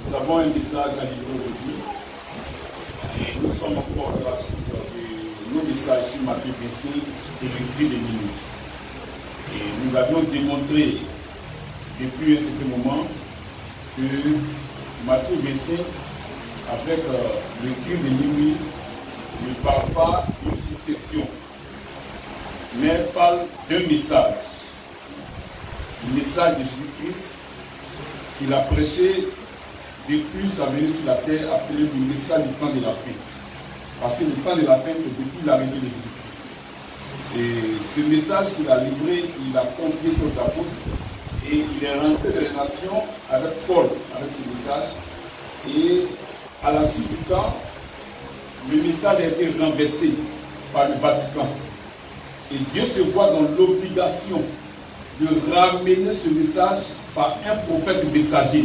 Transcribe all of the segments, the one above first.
Nous avons un message à livrer aujourd'hui. Et nous sommes encore à la suite de nos messages sur Matthieu 25 et le cri des minutes. Et nous avions démontré depuis un certain moment que Matthieu 25, avec le cri des minuit, ne parle pas d'une succession, mais parle d'un message. Le message de Jésus-Christ qu'il a prêché depuis sa venue sur la terre, appelé le message du temps de la fin. Parce que le temps de la fin, c'est depuis l'arrivée de Jésus-Christ. Et ce message qu'il a livré, il a confié sur sa apôtres et il est rentré dans les nations avec Paul, avec ce message. Et à la suite du temps, le message a été renversé par le Vatican. Et Dieu se voit dans l'obligation de ramener ce message par un prophète messager.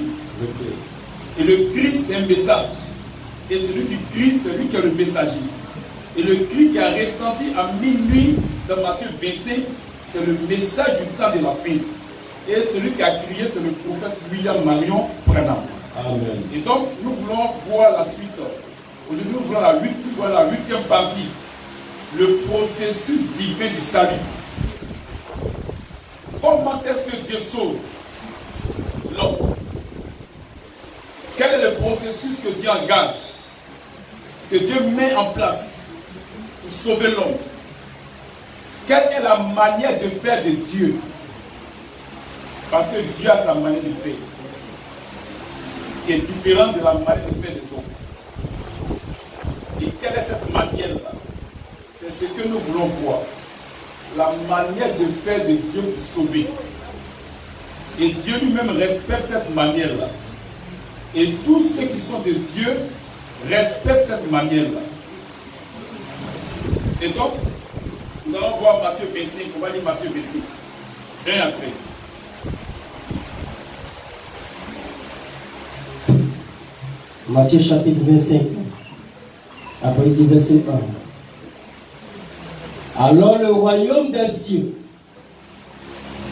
Et le cri, c'est un message. Et celui qui crie, c'est lui qui est le messager. Et le cri qui a retenti à minuit dans Matthieu 25, c'est le message du temps de la fin. Et celui qui a crié, c'est le prophète William Marion Branham. Amen. Et donc, nous voulons voir la suite. Aujourd'hui, nous voulons la huitième partie. Le processus divin du salut. Comment est-ce que Dieu sauve l'homme? Quel est le processus que Dieu engage, que Dieu met en place pour sauver l'homme? Quelle est la manière de faire de Dieu? Parce que Dieu a sa manière de faire, qui est différente de la manière de faire des hommes. Et quelle est cette manière-là? C'est ce que nous voulons voir. La manière de faire de Dieu pour sauver. Et Dieu lui-même respecte cette manière-là. Et tous ceux qui sont de Dieu respectent cette manière-là. Et donc, nous allons voir Matthieu 25. On va lire Matthieu 25. 1 à 13. Matthieu chapitre 25. Après il dit verset 1. Alors le royaume des cieux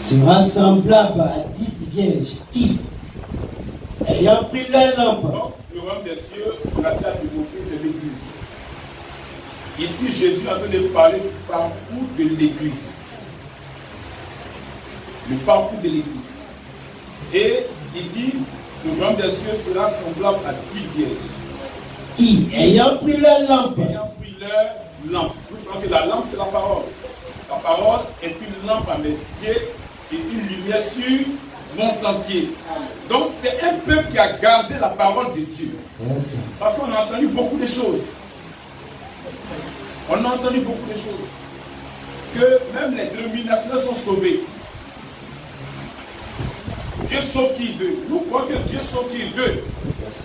sera semblable à 10 vierges qui, ayant pris leur lampe. Donc, le royaume des cieux, on a déjà développé, c'est l'église. Ici, Jésus est en train de parler du parcours de l'église. Le parcours de l'église. Et il dit, le royaume des cieux sera semblable à 10 vierges. Qui, ayant pris leur lampe. Ayant pris leur lampe. Nous savons que la lampe, c'est la parole. La parole est une lampe à mes pieds et une lumière sur mon sentier. Donc, c'est un peuple qui a gardé la parole de Dieu. Yes. Parce qu'on a entendu beaucoup de choses. On a entendu beaucoup de choses. Que même les dénominations sont sauvées. Dieu sauve qui il veut. Nous croyons que Dieu sauve qui il veut.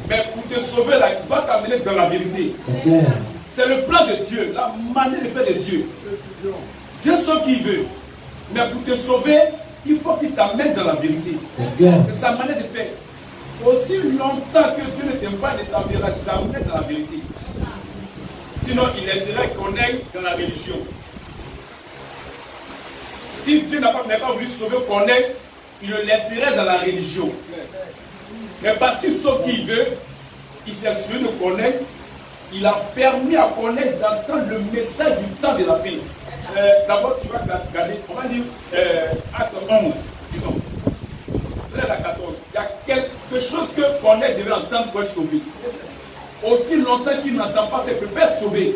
Mais pour te sauver, là, il va t'amener dans la vérité. C'est le plan de Dieu, la manière de faire de Dieu. Dieu sauve qui il veut. Mais pour te sauver, il faut qu'il t'amène dans la vérité. C'est sa manière de faire. Aussi longtemps que Dieu ne t'aime pas, il ne t'amènera jamais dans la vérité. Sinon, il laisserait qu'on aille dans la religion. Si Dieu n'a pas voulu sauver qu'on aille, il le laisserait dans la religion. Mais parce qu'il sauve qui il veut, il s'est sauvé de connaître, il a permis à connaître d'entendre le message du temps de la fin. D'abord, tu vas regarder, on va dire acte 11, disons, 13 à 14. Il y a quelque chose que connaître devait entendre pour être sauvé. Aussi longtemps qu'il n'entend pas, c'est peut pas être sauvé.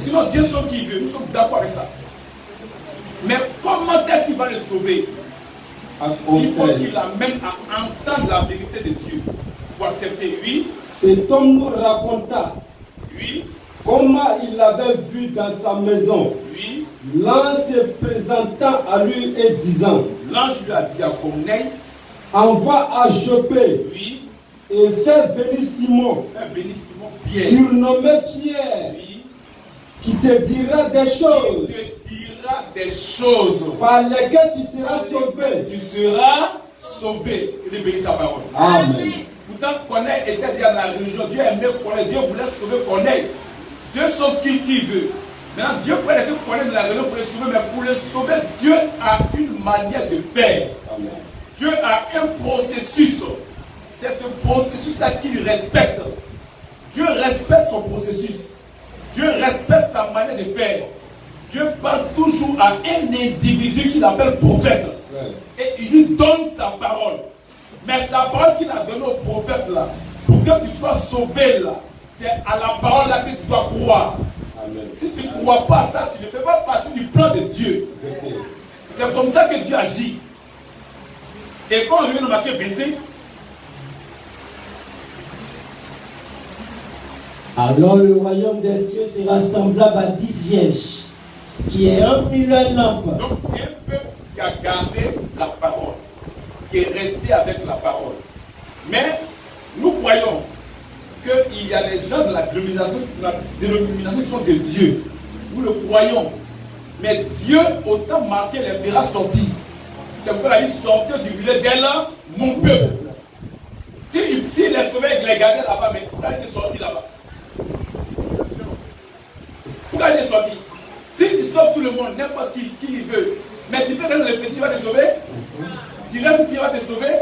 Sinon, Dieu sauve qui il veut, nous sommes d'accord avec ça. Mais comment est-ce qu'il va le sauver? Il faut qu'il amène à entendre la vérité de Dieu pour accepter. Oui. Cet homme nous raconta comment il l'avait vu dans sa maison. Oui. L'ange se présentant à lui et disant, l'ange lui a dit à Corneille, envoie à Joppé. Oui. Et fais venir Simon. Pierre. Surnommé Pierre. Oui. Qui te dira des choses. Qui te dira des choses. Par lesquelles tu seras sauvé. Tu seras sauvé. Il est béni sa parole. Amen. Pourtant, Corneille était déjà dans la religion. Dieu aimait Corneille. Dieu voulait sauver Corneille. Dieu sauve qui veut. Maintenant, Dieu peut laisser Corneille de la religion pour le sauver, mais pour le sauver, Dieu a une manière de faire. Amen. Dieu a un processus. C'est ce processus ça qu'il respecte. Dieu respecte son processus. Dieu respecte sa manière de faire. Dieu parle toujours à un individu qu'il appelle prophète. Et il lui donne sa parole. Mais sa parole qu'il a donnée au prophète là, pour que tu sois sauvé là, c'est à la parole là que tu dois croire. Amen. Si tu ne crois pas à ça, tu ne fais pas partie du plan de Dieu. C'est comme ça que Dieu agit. Et quand je viens de Matthieu 25, alors le royaume des cieux sera semblable à 10 vierges qui ayant pris leur lampe. Donc c'est un peuple qui a gardé la parole, qui est resté avec la parole. Mais nous croyons qu'il y a des gens de la dénomination qui sont de Dieu. Nous le croyons. Mais Dieu, autant marqué, les fera sortir. C'est pourquoi il sortait du milieu d'elle, mon peuple. S'il est sauvé, il les gardait là-bas, mais pourquoi il est sorti là-bas? Pourquoi il est sorti? S'il sauve tout le monde, n'importe qui il veut, mais tu peux dans le petit, il va te sauver. Tu restes, il va te sauver.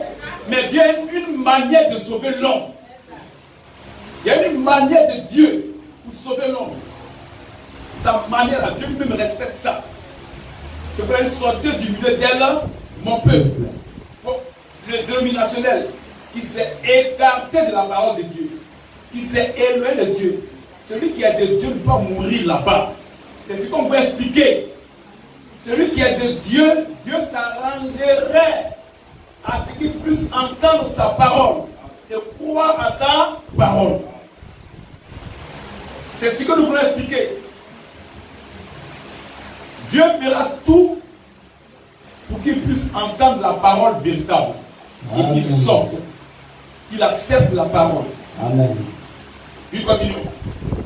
Mais il y a une manière de sauver l'homme. Il y a une manière de Dieu pour sauver l'homme. Sa manière, là, Dieu lui-même respecte ça. C'est pour aller sortir du milieu d'elle, mon peuple. Bon, le dénominationnel qui s'est écarté de la parole de Dieu, qui s'est éloigné de Dieu. Celui qui est de Dieu ne peut pas mourir là-bas. C'est ce qu'on veut expliquer. Celui qui est de Dieu, Dieu s'arrangerait à ce qu'il puisse entendre sa parole et croire à sa parole. C'est ce que nous voulons expliquer. Dieu fera tout pour qu'il puisse entendre la parole véritable. Et qu'il sorte, qu'il accepte la parole. Amen. Puis continuons.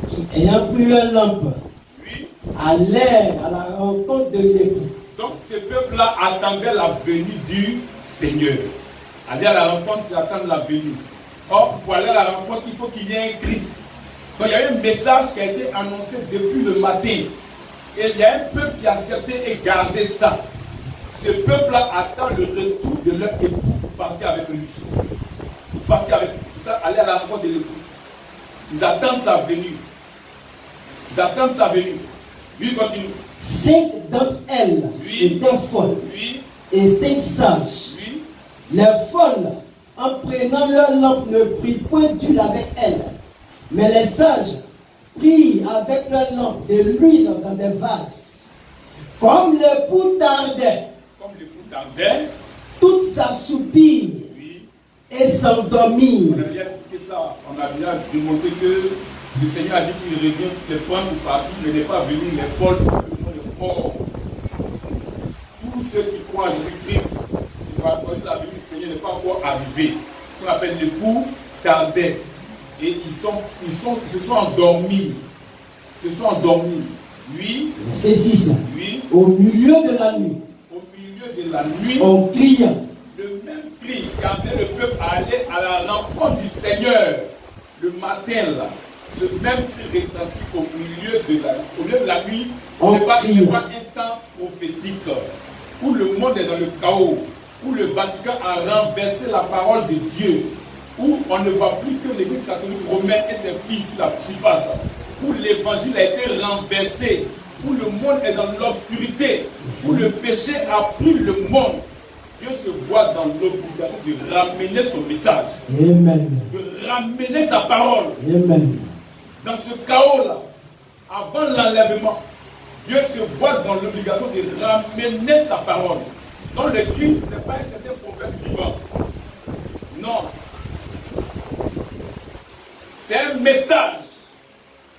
Qui ayant pris leur lampe, Oui. allèrent à la rencontre de l'époux. Donc ce peuple-là attendait la venue du Seigneur. Aller à la rencontre, c'est attendre la venue. Or, pour aller à la rencontre, il faut qu'il y ait un cri. Donc il y a un message qui a été annoncé depuis le matin. Et il y a un peuple qui a accepté et gardé ça. Ce peuple-là attend le retour de leur époux pour partir avec lui. Pour partir avec lui. C'est ça, aller à la rencontre de l'époux. Ils attendent sa venue. Ils attendent sa venue. Lui continue. 5 d'entre elles étaient folles, et 5 sages. Les folles, en prenant leur lampe, ne prirent point d'huile avec elles. Mais les sages prirent avec leur lampe de l'huile dans des vases. Comme l'époux tardait, toutes s'assoupirent et s'endormirent. On a bien expliqué ça. On a bien démontré que le Seigneur a dit qu'il revient les points pour partir, mais n'est pas venu les Paul pour le mort. Tous ceux qui croient en Jésus-Christ, ils ont attendu la venue du Seigneur n'est pas encore arrivée. Ce qu'on appelle l'époux tardait. Et ils se sont endormis. Ils se sont endormis. Oui. C'est 6. Oui. Au milieu de la nuit. Au milieu de la nuit. On cria. Le même cri qui amenait le peuple à aller à la rencontre du Seigneur le matin là. Ce même cri retentit au milieu de la nuit. Ce n'est pas un temps prophétique où le monde est dans le chaos, où le Vatican a renversé la parole de Dieu, où on ne voit plus que l'Église catholique romaine et ses filles sur la surface, où l'évangile a été renversé, où le monde est dans l'obscurité, où le péché a pris le monde. Dieu se voit dans l'obligation de ramener son message, Amen. de ramener sa parole. Amen. Dans ce chaos-là, avant l'enlèvement, Dieu se voit dans l'obligation de ramener sa parole. Donc le Christ n'est pas un certain prophète vivant. Non. C'est un message.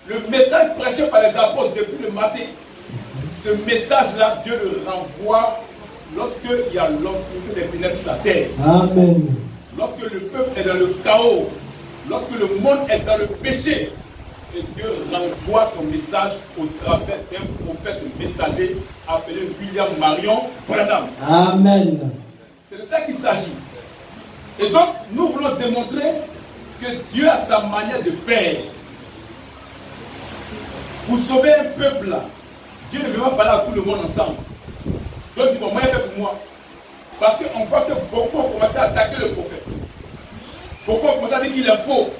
Le message prêché par les apôtres depuis le matin. Ce message-là, Dieu le renvoie lorsqu'il y a l'obscurité des ténèbres sur la terre. Amen. Lorsque le peuple est dans le chaos, lorsque le monde est dans le péché, et Dieu renvoie son message au travers d'un prophète messager appelé William Marion Branham. Amen. C'est de ça qu'il s'agit. Et donc, nous voulons démontrer que Dieu a sa manière de faire. Pour sauver un peuple là, Dieu ne veut pas parler à tout le monde ensemble. Donc, il dit, bon, moi, il fait pour moi. Parce qu'on voit que beaucoup ont commencé à attaquer le prophète. Pourquoi on commence à dire qu'il est faux?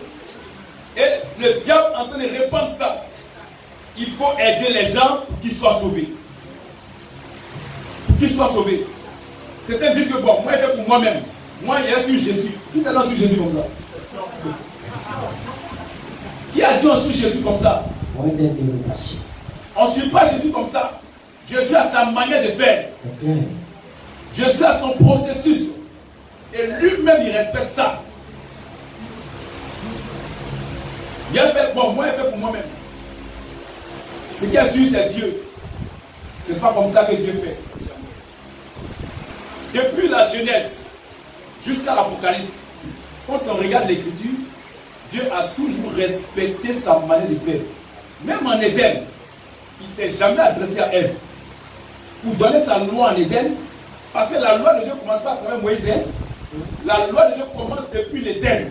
Et le diable est en train de répandre ça. Il faut aider les gens pour qu'ils soient sauvés. Pour qu'ils soient sauvés. Certains disent que bon, moi, il fait pour moi-même. Moi, il est sur Jésus. Qui est là sur Jésus comme ça? Qui a dit on suit Jésus comme ça? Point d'interrogation. On ne suit pas Jésus comme ça. Jésus a sa manière de faire. C'est clair. Jésus a son processus. Et lui-même, il respecte ça. Il a fait pour moi, il fait pour moi-même. Ce qui a suivi, c'est Dieu. Ce n'est pas comme ça que Dieu fait. Depuis la Genèse jusqu'à l'Apocalypse, quand on regarde l'Écriture, Dieu a toujours respecté sa manière de faire. Même en Éden, il ne s'est jamais adressé à Ève pour donner sa loi en Éden, parce que la loi de Dieu ne commence pas à travers Moïse. La loi de Dieu commence depuis l'Éden.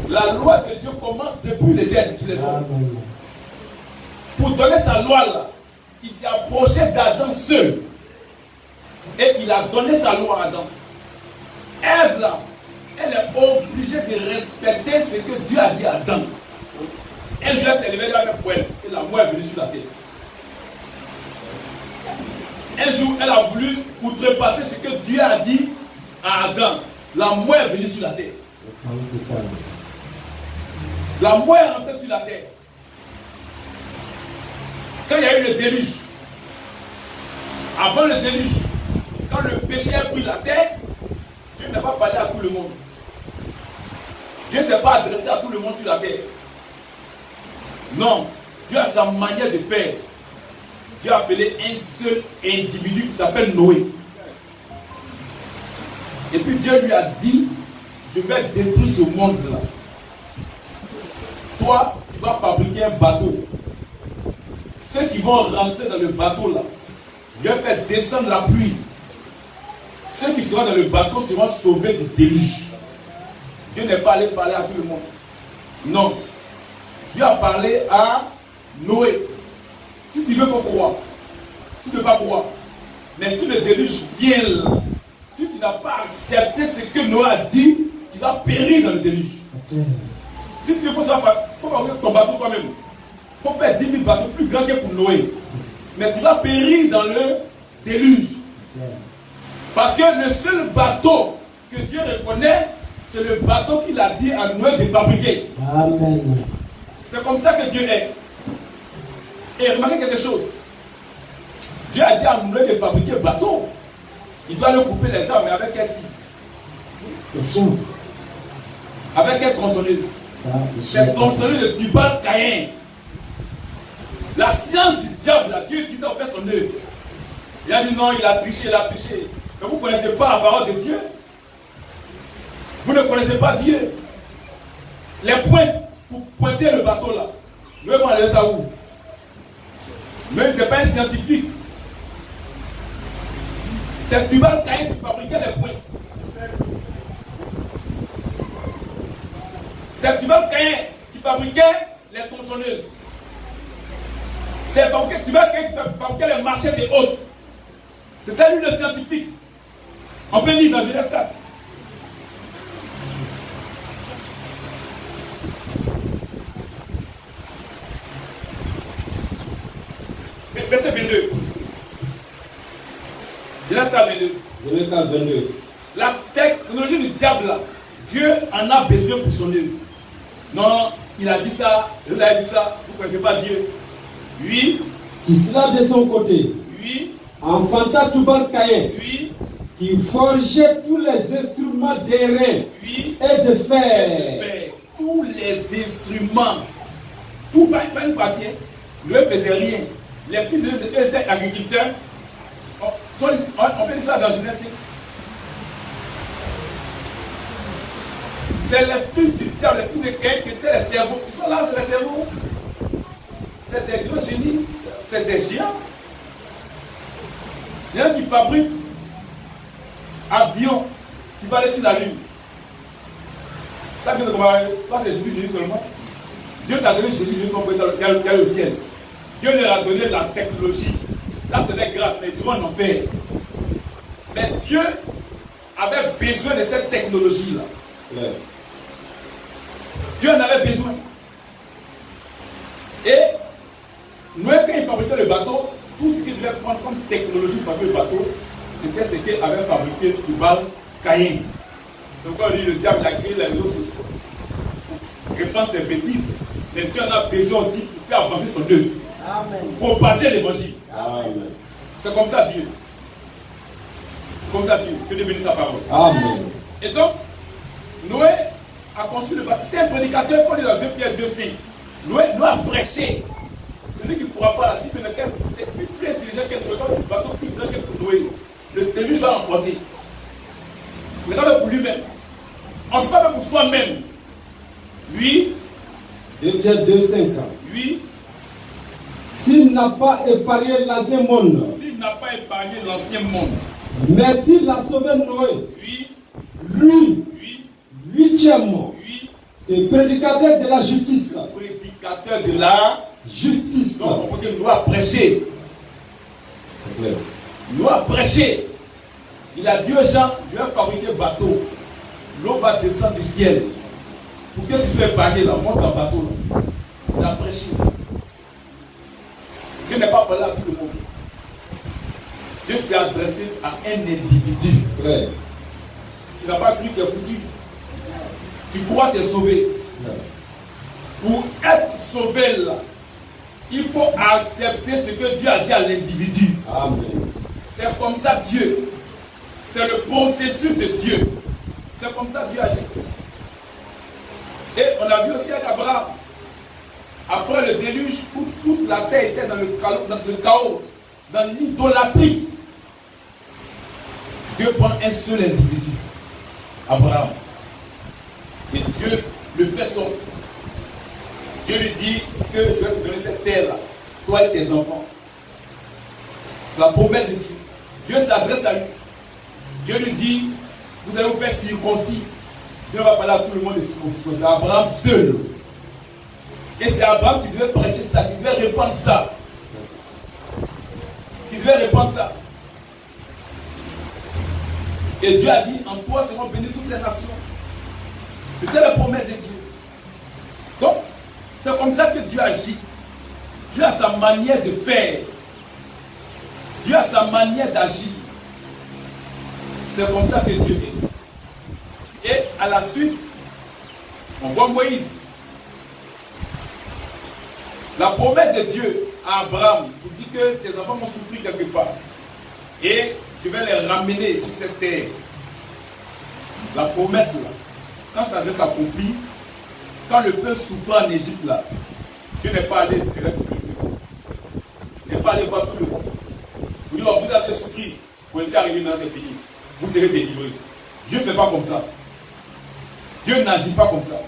La loi de Dieu commence depuis l'Éden, tous les hommes. Pour donner sa loi là, il s'est approché d'Adam seul. Et il a donné sa loi à Adam. Ève là, elle est obligée de respecter ce que Dieu a dit à Adam. Un jour, elle s'est levée avec pour elle. Et la mort est venue sur la terre. Un jour, elle a voulu outrepasser ce que Dieu a dit à Adam. La mort est venue sur la terre. La mort est rentrée sur la terre. Quand il y a eu le déluge, avant le déluge, quand le péché a pris la terre, Dieu n'a pas parlé à tout le monde. Dieu ne s'est pas adressé à tout le monde sur la terre. Non, Dieu a sa manière de faire. Dieu a appelé un seul individu qui s'appelle Noé. Et puis Dieu lui a dit, je vais détruire ce monde-là. Toi, tu vas fabriquer un bateau. Ceux qui vont rentrer dans le bateau-là, je vais faire descendre la pluie. Ceux qui seront dans le bateau seront sauvés du déluge. Dieu n'est pas allé parler à tout le monde. Non. Dieu a parlé à Noé. Si tu veux, il faut croire. Si tu ne veux pas croire. Mais si le déluge vient là, si tu n'as pas accepté ce que Noé a dit, tu vas périr dans le déluge. Okay. Si tu veux, il faut fabriquer ton bateau toi-même. Il faut faire 10 000 bateaux plus grands que pour Noé. Mais tu vas périr dans le déluge. Okay. Parce que le seul bateau que Dieu reconnaît, c'est le bateau qu'il a dit à Noé de fabriquer. Amen. C'est comme ça que Dieu est. Et remarquez quelque chose. Dieu a dit à Noé de fabriquer un bateau. Il doit le couper les arbres, mais avec quelle scie? Avec quelle tronçonneuse? C'est tronçonneuse de Tubal-Caïn. La science du diable, là, Dieu dit ça, on fait son œuvre. Il a dit non, il a triché, il a triché. Mais vous ne connaissez pas la parole de Dieu. Vous ne connaissez pas Dieu. Les pointes, pour pointer le bateau là, nous allons aller ça où? Mais il n'est pas un scientifique. C'est Tubal-Caïn qui fabriquait les pointes. C'est Tubal-Caïn qui fabriquait les tronçonneuses. C'est Tubal-Caïn qui fabriquait les marchés des hôtes. C'était lui le scientifique. On peut lire dans Genèse 4. Verset 22. Genèse 4, 22. Genèse 4, 22. La technologie du diable, là, Dieu en a besoin pour son œuvre. Non, il a dit ça, il a dit ça, vous ne connaissez pas Dieu. Oui. Qui cela de son côté. Oui. Enfanta Tubal-Caïn. Oui. Qui forgeait tous les instruments d'airain. Oui. Et de fer. Tous les instruments. Tout, pas une partie. Ne faisait rien. Les fils de agriculteurs, on peut dire ça dans Genèse 5. C'est les fils du diable, les fils de Caïn qui étaient les cerveaux. Ils sont là, les cerveaux. C'est des grands génies, c'est des géants. Il y en a qui fabriquent avion qui va aller sur la lune. Ça vient de comparer, pas c'est Jésus seulement. Dieu t'a donné Jésus seulement pour aller au ciel. Dieu leur a donné la technologie. Ça c'est des grâces, mais ils vont en enfer. Mais Dieu avait besoin de cette technologie-là. Clair. Dieu en avait besoin. Et Noé, quand il fabriquait le bateau, tout ce qu'il devait prendre comme technologie pour fabriquer le bateau, c'était ce qu'il avait fabriqué Tubal Caïn. C'est pourquoi lui, le diable a créé les réseaux sociaux pour répandre ses bêtises. Mais Dieu en a besoin aussi pour faire avancer son œuvre. Pour propager l'évangile. Amen. C'est comme ça Dieu. Comme ça Dieu. Que Dieu bénisse sa parole. Amen. Et donc, Noé a conçu le bateau. C'était un prédicateur, quand il a 2 Pierre 2,5. Noé a prêché. Celui qui ne pourra pas la cible, mais plus intelligent qu'elle le bateau, plus grand que pour Noé. Le déluge va l'emporter. Mais pas même pour lui-même. On ne peut pas même pour soi-même. Lui, 2 Pierre 2,5. lui, S'il n'a pas épargné l'ancien monde, s'il n'a pas épargné l'ancien monde, mais s'il a sauvé Noé, lui, lui, huitièmement, lui, c'est prédicateur de la justice. prédicateur de la Justice. donc, on peut dire Noé a prêché. Noé a prêché. Il a dit aux gens, je vais fabriquer un bateau. L'eau va descendre du ciel. Pour que tu sois épargné là, monte un bateau là. Il a prêché. Dieu n'est pas parlé à tout le monde. Dieu s'est adressé à un individu. Ouais. Tu n'as pas cru que tu es foutu. Tu crois que tu es sauvé. Ouais. Pour être sauvé là, il faut accepter ce que Dieu a dit à l'individu. Amen. C'est comme ça Dieu. C'est le processus de Dieu. C'est comme ça Dieu agit. Et on a vu aussi avec Abraham. Après le déluge, où toute la terre était dans le chaos, dans l'idolâtrie. Dieu prend un seul individu, Abraham. Et Dieu le fait sortir. Dieu lui dit que je vais te donner cette terre-là, toi et tes enfants. C'est la promesse de Dieu. Dieu s'adresse à lui. Dieu lui dit, vous allez vous faire circoncis. Dieu va parler à tout le monde de circoncision. C'est Abraham seul. Et c'est Abraham qui devait prêcher ça, qui devait répandre ça. Qui devait répandre ça. Et Dieu a dit, en toi seront bénies toutes les nations. C'était la promesse de Dieu. Donc, c'est comme ça que Dieu agit. Dieu a sa manière de faire. Dieu a sa manière d'agir. C'est comme ça que Dieu est. Et à la suite, on voit Moïse. La promesse de Dieu à Abraham nous dit que tes enfants vont souffrir quelque part. Et je vais les ramener sur cette terre. La promesse là, quand ça devait s'accomplir, quand le peuple souffrait en Égypte là, Dieu n'est pas allé direct. Il n'est pas allé voir tout le monde. Vous dites, vous allez souffrir, vous laissez arriver maintenant, c'est fini. Vous serez délivrés. Dieu ne fait pas comme ça. Dieu n'agit pas comme ça.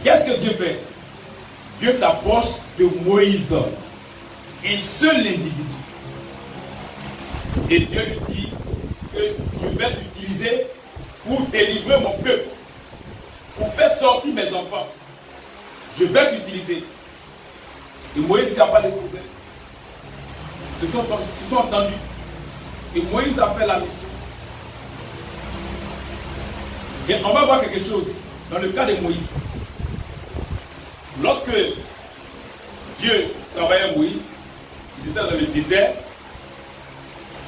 Qu'est-ce que Dieu fait? Dieu s'approche de Moïse, un seul individu. Et Dieu lui dit que je vais t'utiliser pour délivrer mon peuple, pour faire sortir mes enfants. Je vais t'utiliser. Et Moïse n'a pas de problème. Ils se sont entendus. Et Moïse a fait la mission. Et on va voir quelque chose dans le cas de Moïse. Lorsque Dieu travaillait à Moïse, ils étaient dans le désert,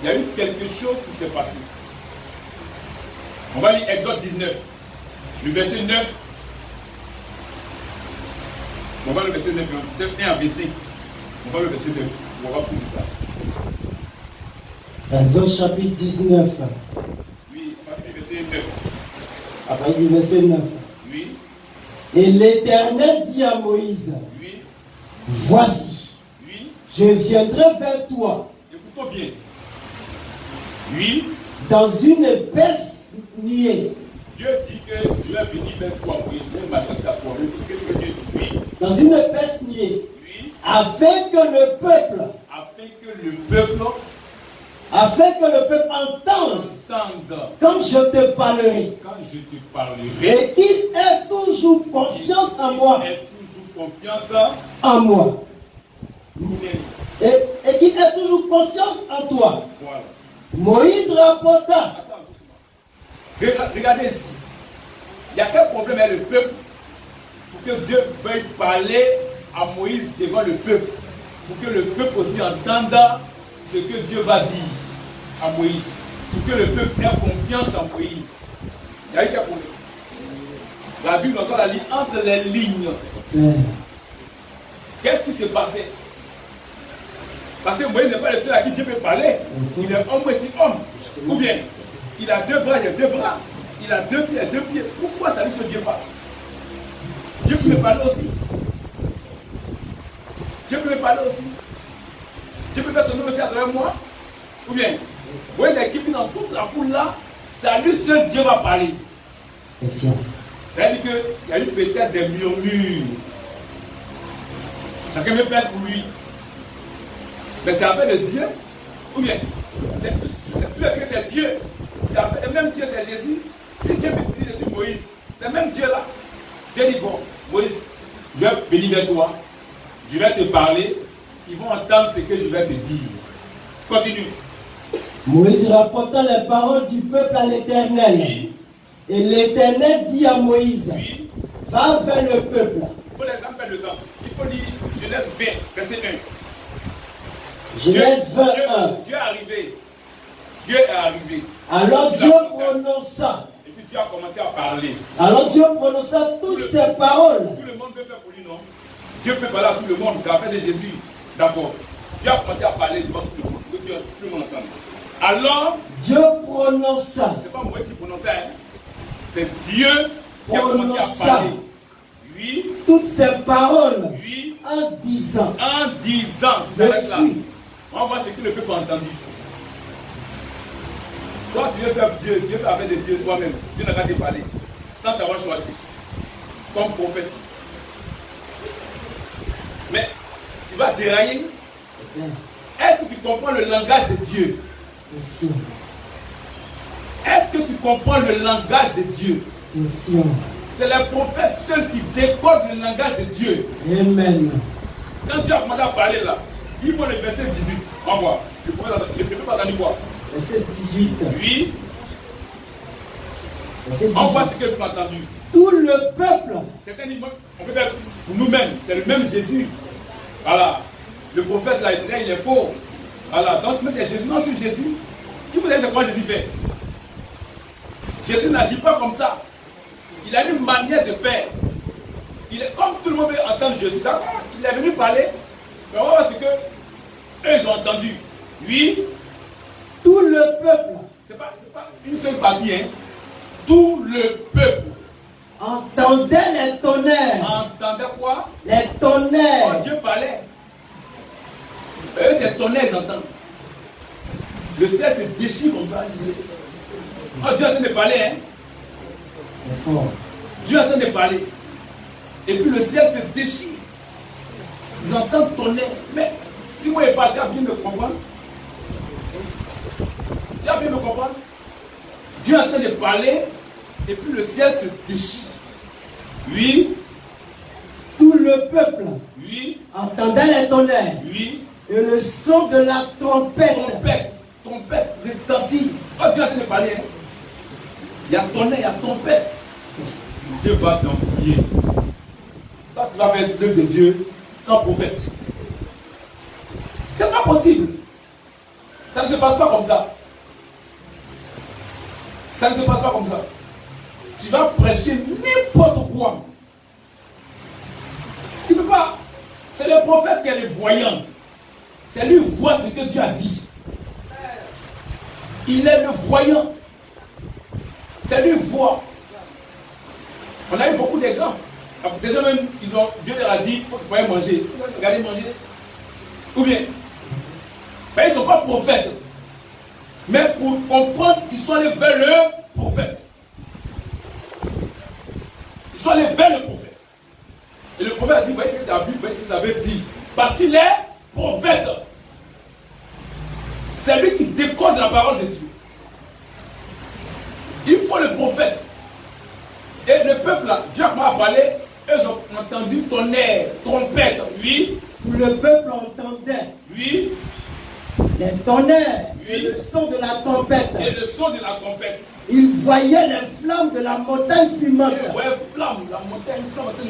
il y a eu quelque chose qui s'est passé. On va lire Exode 19, le verset 9. On va le verset 9, c'était un verset. On va le verset 9, on va voir plus tard. Exode chapitre 19. Oui, on va lire le verset 9. Après il dit verset 9. Oui. Et l'Éternel dit à Moïse, Oui. voici, Oui. je viendrai vers toi Écoute-moi bien. Oui. dans une épaisse nuée. Dieu dit que je vais venir vers toi, Moïse, je vais m'adresser à toi. Qu'est-ce que Dieu dit? Oui. Dans une épaisse nuée. Oui. Afin que le peuple entende entende quand je te parlerai. quand je te parlerai. Et qu'il ait toujours confiance en moi. Ait toujours confiance En moi. nous. Et qu'il ait toujours confiance en toi. Voilà. Moïse rapporta. Attends doucement. Regardez ici. Il y a quel problème avec le peuple pour que Dieu veuille parler à Moïse devant le peuple, pour que le peuple aussi entende ce que Dieu va dire à Moïse, pour que le peuple ait confiance en Moïse. Il y a eu quel problème? La Bible, on la lit entre les lignes. Qu'est-ce qui s'est passé? Parce que Moïse n'est pas le seul à qui Dieu peut parler. Il est homme aussi homme. Ou bien, il a deux bras, il a deux bras. Il a deux pieds, il a deux pieds. Pourquoi ça dit ce Dieu parle? Dieu peut me parler aussi. Dieu peut me parler aussi. Dieu peut faire son nom aussi à travers moi. Ou bien, Moïse est équipé dans toute la foule là. C'est à lui seul Dieu va parler. C'est-à-dire qu'il y a eu peut-être des murmures. Chacun me place pour lui. Mais c'est avec le Dieu. Ou bien, c'est Dieu. C'est avec le même Dieu, c'est Jésus. Si Dieu utilise Jésus, Moïse, c'est même Dieu là. Dieu dit, bon, Moïse, je vais venir vers toi. Je vais te parler. Ils vont entendre ce que je vais te dire. Continue. Moïse rapporta les paroles du peuple à l'Éternel. Oui. Et l'Éternel dit à Moïse, Oui. va vers le peuple. Il faut les empêcher le temps. Il faut lire Genèse 20, verset 1. Genèse 21. Dieu est arrivé. Dieu est arrivé. Alors Dieu prononça. Et puis Dieu a commencé à parler. Alors Dieu prononça toutes ces paroles. Tout le monde peut faire pour lui, non? Dieu peut parler à tout le monde. C'est la fait de Jésus. D'accord. Dieu a commencé à parler devant tout le monde. Tout le monde entend. Alors, Dieu prononça. c'est pas Moïse qui prononçait. Hein? C'est Dieu qui a commencé à parler. Oui. Toutes ces paroles. Oui. En disant. En disant. On va voir ce que le peuple a entendu. Toi, tu veux faire Dieu, Dieu fait avec des dieux toi-même. Dieu n'a qu'à te parler. Sans t'avoir choisi. Comme prophète. Mais tu vas dérailler. Est-ce que tu comprends le langage de Dieu? Est-ce que tu comprends le langage de Dieu? C'est les prophètes seuls qui décodent le langage de Dieu. Amen. Quand Dieu a commencé à parler là, il prend le verset 18. On va voir. Le prophète a entendu quoi? Verset 18. Oui. Verset 18. On voit ce que tu as entendu. Tout le peuple. Certains disent, on peut faire pour nous-mêmes. C'est le même Jésus. Voilà. Le prophète là, il est faux. Voilà. Donc, mais c'est Jésus, non, c'est Jésus. Qui vous dit c'est quoi Jésus fait? Jésus n'agit pas comme ça. Il a une manière de faire. Il est comme tout le monde veut entendre Jésus. D'accord? Il est venu parler. Mais on va voir ce que eux ils ont entendu. Oui. Tout le peuple. C'est pas une seule partie, hein. Tout le peuple Entendait les tonnerres. entendait quoi? Les Quand tonnerres. Dieu parlait. Eux, c'est tonnerre, ils entendent. Le ciel se déchire comme ça. Oh, Dieu est en train de parler, hein. C'est fort. Dieu est en train de parler. Et puis le ciel se déchire. Ils entendent tonnerre. Mais si moi je parle, tu as bien me comprendre. Tu as bien me comprendre. Dieu est en train de parler. Et puis le ciel se déchire. Oui. Tout le peuple Oui. entendait les tonnerres. Oui. Et le son de la trompette. Trompette, retentit. Oh, Dieu est en train de parler. Hein. Il y a tonnerre, il y a trompette. Dieu va t'envoyer. Toi, tu vas faire l'œuvre de Dieu sans prophète. C'est pas possible. Ça ne se passe pas comme ça. Ça ne se passe pas comme ça. Tu vas prêcher n'importe quoi. Tu ne peux pas. C'est le prophète qui est le voyant. C'est lui qui voit ce que Dieu a dit. Il est le voyant. C'est lui qui voit. On a eu beaucoup d'exemples. Des gens même, Dieu leur a dit, il faut que vous voyez manger. Regardez manger. Ou bien, ben, ils ne sont pas prophètes. Mais pour comprendre, ils sont allés vers le prophète. Ils sont allés vers le prophète. Et le prophète a dit, voyez ce que tu as vu, voyez ce que ça veut dire. Parce qu'il est prophète. C'est lui qui décode la parole de Dieu. Il faut le prophète. Et le peuple là, Dieu a parlé, eux ont entendu tonnerre, trompette, oui. Tout le peuple entendait. Oui. les tonnerres Oui. et le son de la trompette. et le son de la trompette. Il voyait les flammes de la montagne fumante. Et ouais, flamme, la montagne, flamme en train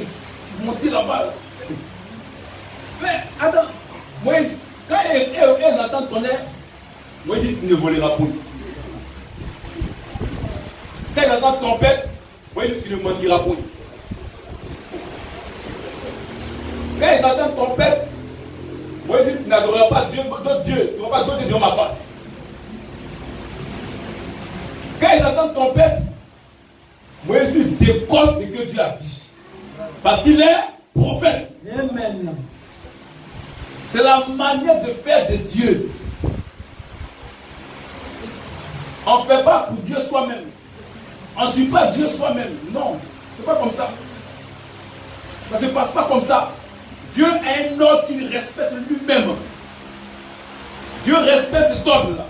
de monter là-bas. Mais attends, Moïse, quand ils entendent tonnerre, Moïse dit qu'il ne volera point. Quand ils entendent trompette, Moïse dit qu'il ne mentira point. Quand ils entendent trompette, Moïse dit qu'il n'adorera pas Dieu, d'autres dieux, il n'y aura pas d'autres dieux dans ma face. Quand ils entendent trompette, Moïse lui décolle ce que Dieu a dit. Parce qu'il est prophète. Amen. C'est la manière de faire de Dieu. On ne fait pas pour Dieu soi-même. On ne suit pas Dieu soi-même. Non, c'est pas comme ça. Ça ne se passe pas comme ça. Dieu a un ordre qu'il respecte lui-même. Dieu respecte cet ordre-là.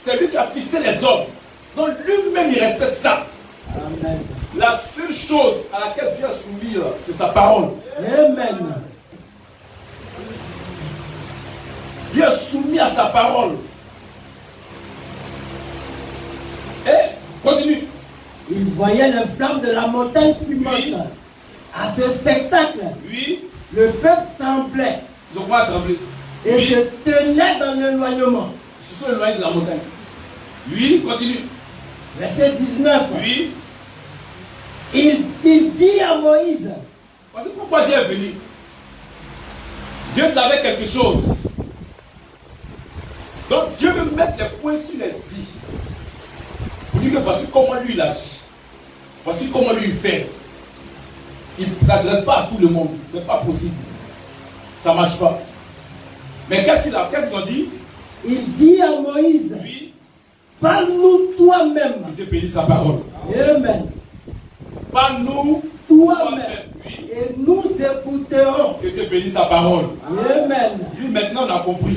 C'est lui qui a fixé les ordres. Donc lui-même, il respecte ça. Amen. La seule chose à laquelle Dieu a soumis, là, c'est sa parole. Amen. Dieu est soumis à sa parole. Et, continue. Il voyait les flammes de la montagne fumante. Oui. À ce spectacle, Oui, le peuple tremblait ils ont pas tremblé. et Oui. se tenait dans l'éloignement. Ils se sont éloignés de la montagne. Oui, continue. Verset 19. Oui. Il dit à Moïse, Parce que pourquoi Dieu est venu? Dieu savait quelque chose. Donc Dieu veut mettre les points sur les i. Pour dire que voici comment lui il agit. Voici comment lui il fait. Il ne s'adresse pas à tout le monde. Ce n'est pas possible. Ça ne marche pas. Mais qu'est-ce qu'ils ont dit? il dit à Moïse, Oui, parle-nous toi-même. il te bénit sa parole. Amen. Parle-nous Toi-même. Oui, Et nous écouterons. que te bénit sa parole. Amen. Il dit maintenant on a compris.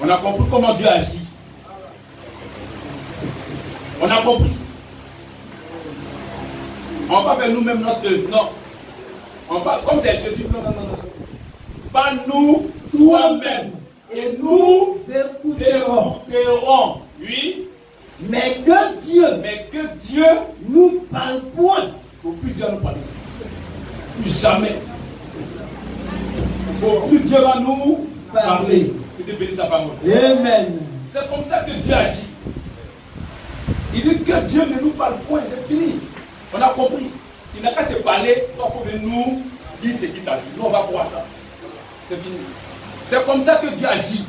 On a compris comment Dieu agit. On a compris. On ne va pas faire nous-mêmes notre œuvre. Non. On va, comme c'est Jésus. Non, non, non, non. Pas nous, toi-même. Et nous écouterons. écouterons. Oui. Mais que Dieu Mais que Dieu nous parle point. ne faut plus Dieu nous parler. Plus jamais. Faut plus Dieu va nous parler. Que Dieu bénisse sa parole. Amen. C'est comme ça que Dieu agit. Il dit que Dieu ne nous parle point, c'est fini. On a compris. Il n'a qu'à te parler, toi il faut nous dire ce qu'il t'a dit. Nous on va voir ça. C'est fini. C'est comme ça que Dieu agit.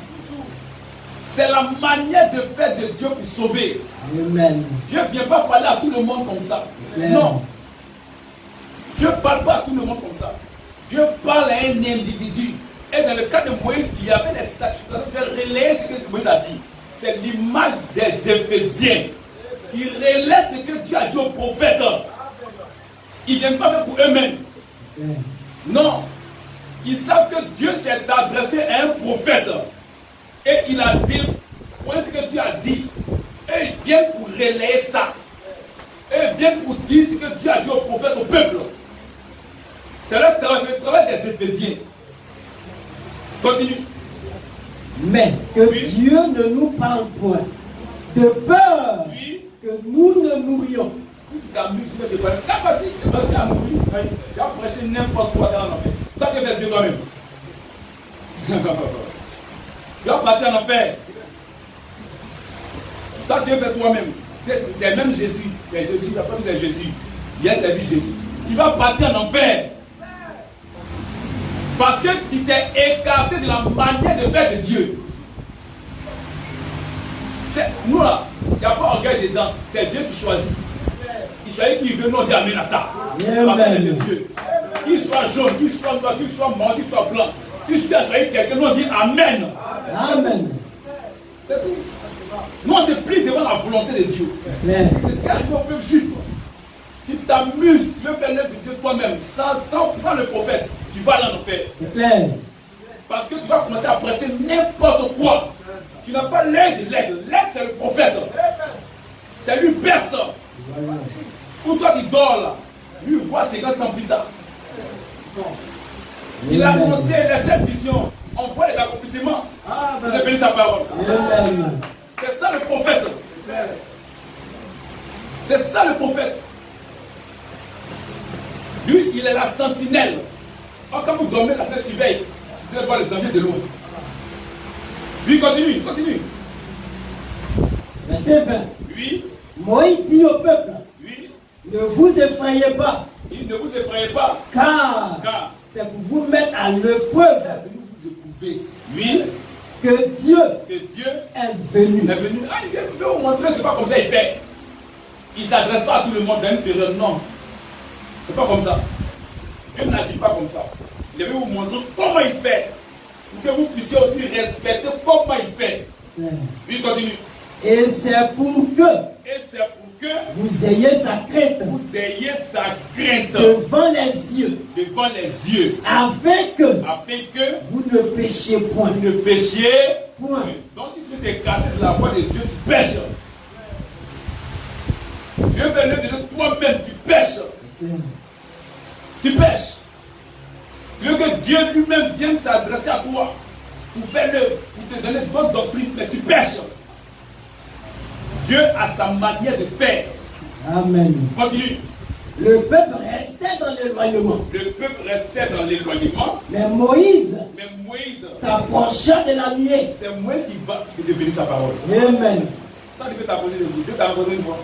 C'est la manière de faire de Dieu pour sauver. Amen. Dieu ne vient pas parler à tout le monde comme ça. Amen. Non. Dieu ne parle pas à tout le monde comme ça. Dieu parle à un individu. Et dans le cas de Moïse, il y avait les sacrificateurs qui relayaient ce que Moïse a dit. C'est l'image des Éphésiens. Ils relaient ce que Dieu a dit aux prophètes. Ils ne viennent pas faire pour eux-mêmes. Amen. Non. Ils savent que Dieu s'est adressé à un prophète. Et il a dit, voilà ce que Dieu a dit. Et ils viennent pour relayer ça. Et ils viennent pour dire ce que Dieu a dit au prophète, au peuple. C'est le travail des Éphésiens. Continue. Mais que Oui. Dieu ne nous parle point. De peur Oui. que nous ne mourions. Si tu t'amuses, tu vas te parler. T'as pas dit, tu as mouru. Tu as prêché n'importe quoi dans l'enfer. Toi, tu vas Dieu toi-même. Tu vas partir en enfer. Toi, tu fais toi-même. C'est même Jésus. C'est Jésus. La preuve, c'est Jésus. Il a servi Jésus. Tu vas partir en enfer. Parce que tu t'es écarté de la manière de faire de Dieu. Nous là, il n'y a pas orgueil dedans. C'est Dieu qui choisit. Il choisit qui veut, nous on dit amen à ça. Parce que c'est de Dieu. Qu'il soit jaune, qu'il soit noir, qu'il soit marron, qu'il soit blanc. Si je dois choisir quelqu'un, nous on dit amen. Amen. C'est tout. Nous on se plie devant la volonté de Dieu. Amen. C'est ce qui arrive au peuple juif. Tu t'amuses, tu veux faire l'œuvre de Dieu toi-même, sans le prophète. Tu vas aller en enfer. C'est clair. Parce que tu vas commencer à prêcher n'importe quoi. Tu n'as pas l'œil de l'aigle. L'aigle, c'est le prophète. C'est lui personne. Voilà. Ou toi qui dors là, lui voit 50 ans plus tard. Il a annoncé les 7 visions. on voit les accomplissements. De bénir sa parole. Amen. C'est ça le prophète. C'est ça le prophète. Lui, il est la sentinelle. Quand vous dormez, la fenêtre surveille. C'est de voir le danger de loin. Lui, continue. Verset 20. Oui. Moïse dit au peuple, Oui. ne vous effrayez pas, Il ne vous effrayez pas. car c'est pour vous mettre à l'épreuve Vous éprouvez. Oui. que Dieu Que Dieu est venu. est venu. Il vient vous montrer, c'est pas comme ça il fait. Il ne s'adresse pas à tout le monde dans une période, non. C'est pas comme ça. Dieu n'agit pas comme ça. Il veut vous montrer comment il fait. Pour que vous puissiez aussi respecter comment il fait. Oui, continue. Et c'est pour que Et c'est pour que vous ayez sa crainte vous ayez sa crainte devant les yeux, devant les yeux, afin que afin que vous ne péchiez point. vous ne péchiez Point. Donc si tu t'écartes de la voie de Dieu, tu pêches. Dieu fait le de toi-même, tu pêches. Tu pêches. Tu veux que Dieu lui-même vienne s'adresser à toi pour faire l'œuvre, pour te donner de bonnes doctrines, mais tu pêches. Dieu a sa manière de faire. Amen. Continue. Le peuple restait dans l'éloignement. Le peuple restait dans l'éloignement, Mais Moïse mais Moïse, s'approcha de la nuée. c'est Moïse qui va te bénir sa parole. Amen. Quand tu peux t'approcher de Dieu, Dieu t'a rencontré une fois.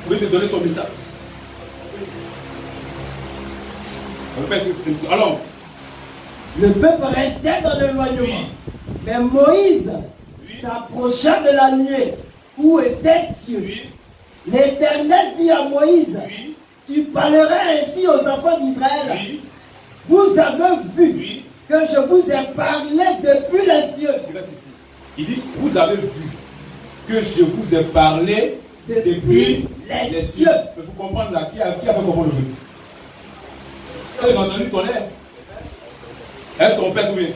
Il veut te donner son message. Alors, Le peuple restait dans l'éloignement. Oui. Mais Moïse Oui. s'approcha de la nuée où était Dieu. oui, L'Éternel dit à Moïse, oui, tu parleras ainsi aux enfants d'Israël. oui, Vous avez vu oui. que je vous ai parlé depuis les cieux. Il reste ici. Il dit, vous avez vu que je vous ai parlé depuis les les cieux. cieux. Mais vous comprendre là, qui a fait comprendre le truc? Ils ont entendu ton air. Un trompette ou bien.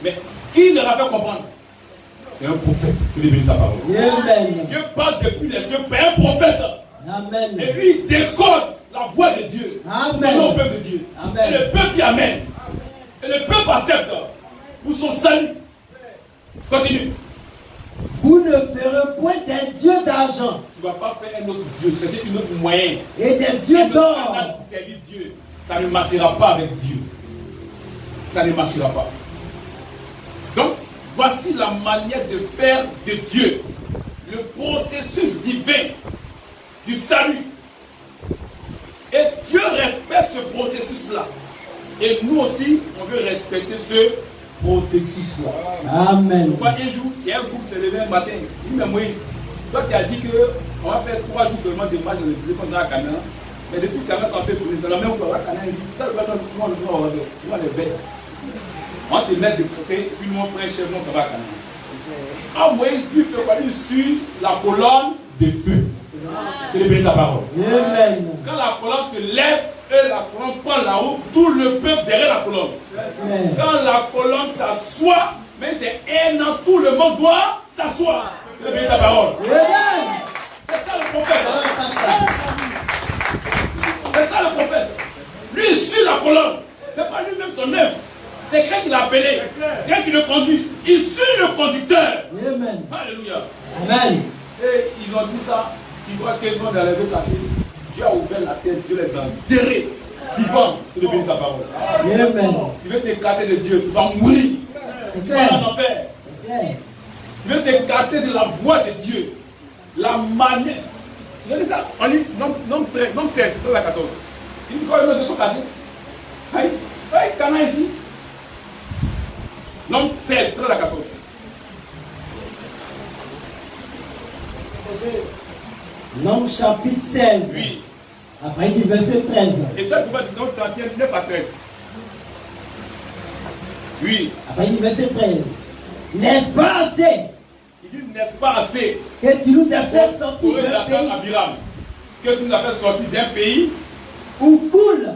Mais qui leur a fait comprendre? C'est un prophète qui lui bénit sa parole. Amen. Dieu parle depuis les cieux par un prophète. Amen. Et lui, il décode la voix de Dieu. Amen. Donnons au peuple de Dieu. Amen. Et le peuple dit Amen. Et le peuple accepte pour son salut. Continue. Vous ne ferez point des dieux d'argent Tu ne vas pas faire un autre Dieu, chercher une autre moyen. et des dieux Un autre d'or. canal pour servir Dieu. Ça ne marchera pas avec Dieu. Ça ne marchera pas. Donc, voici la manière de faire de Dieu. Le processus divin du salut. Et Dieu respecte ce processus-là. Et nous aussi, on veut respecter ce processus-là. Amen. Pourquoi un jour, il y a un groupe qui s'est levé un matin. Il dit, mais Moïse, toi qui as dit qu'on va faire 3 jours seulement de marche dans le disait comme ça à Canaan. Mais depuis Canaan, on peut tourner dans la même voie à Canaan ici. Dans le bâtiment, on va les bêtes. On te met de côté, puis nous on prend un chef, non, ça va à Canaan. Ah, Moïse, lui, fait quoi? Il suit la colonne de feu. Que le bénisse sa parole. Amen. Quand la colonne se lève et la colonne prend la route, tout le peuple derrière la colonne. Amen. Quand la colonne s'assoit, mais c'est un an, tout le monde doit s'asseoir. Que le bénisse sa parole. Amen. C'est ça le prophète. C'est ça le prophète. Lui, il suit la colonne. C'est pas lui-même son œuvre. C'est quelqu'un qui l'a appelé. C'est quelqu'un qui le conduit. Il suit le conducteur. Amen. Alléluia. Amen. Et ils ont dit ça. Ils voient quelqu'un dans les yeux cassés. Dieu a ouvert la tête. Dieu les a enterrés. Vivants. Que le bénisse sa parole. Amen. Tu veux t'écarter de Dieu. Tu vas mourir. C'est Tu vas en clair. enfer. C'est clair. Tu veux t'écarter de la voix de Dieu. La manière. Regardez ça. On lit nom 16, 13 à 14. Il dit quand les yeux sont cassés. Aïe, aïe, Cana ici. Nom 16, 13 à 14. Nombre chapitre 16. Oui. Après il dit verset 13. Et toi, tu vas dire nom 31, 9 à 13. Oui. Après il dit verset 13. N'est-ce pas assez Il dit, n'est-ce pas assez que tu nous as fait sortir pour eux d'un d'attendre pays Abiram que tu nous as fait sortir d'un pays où coule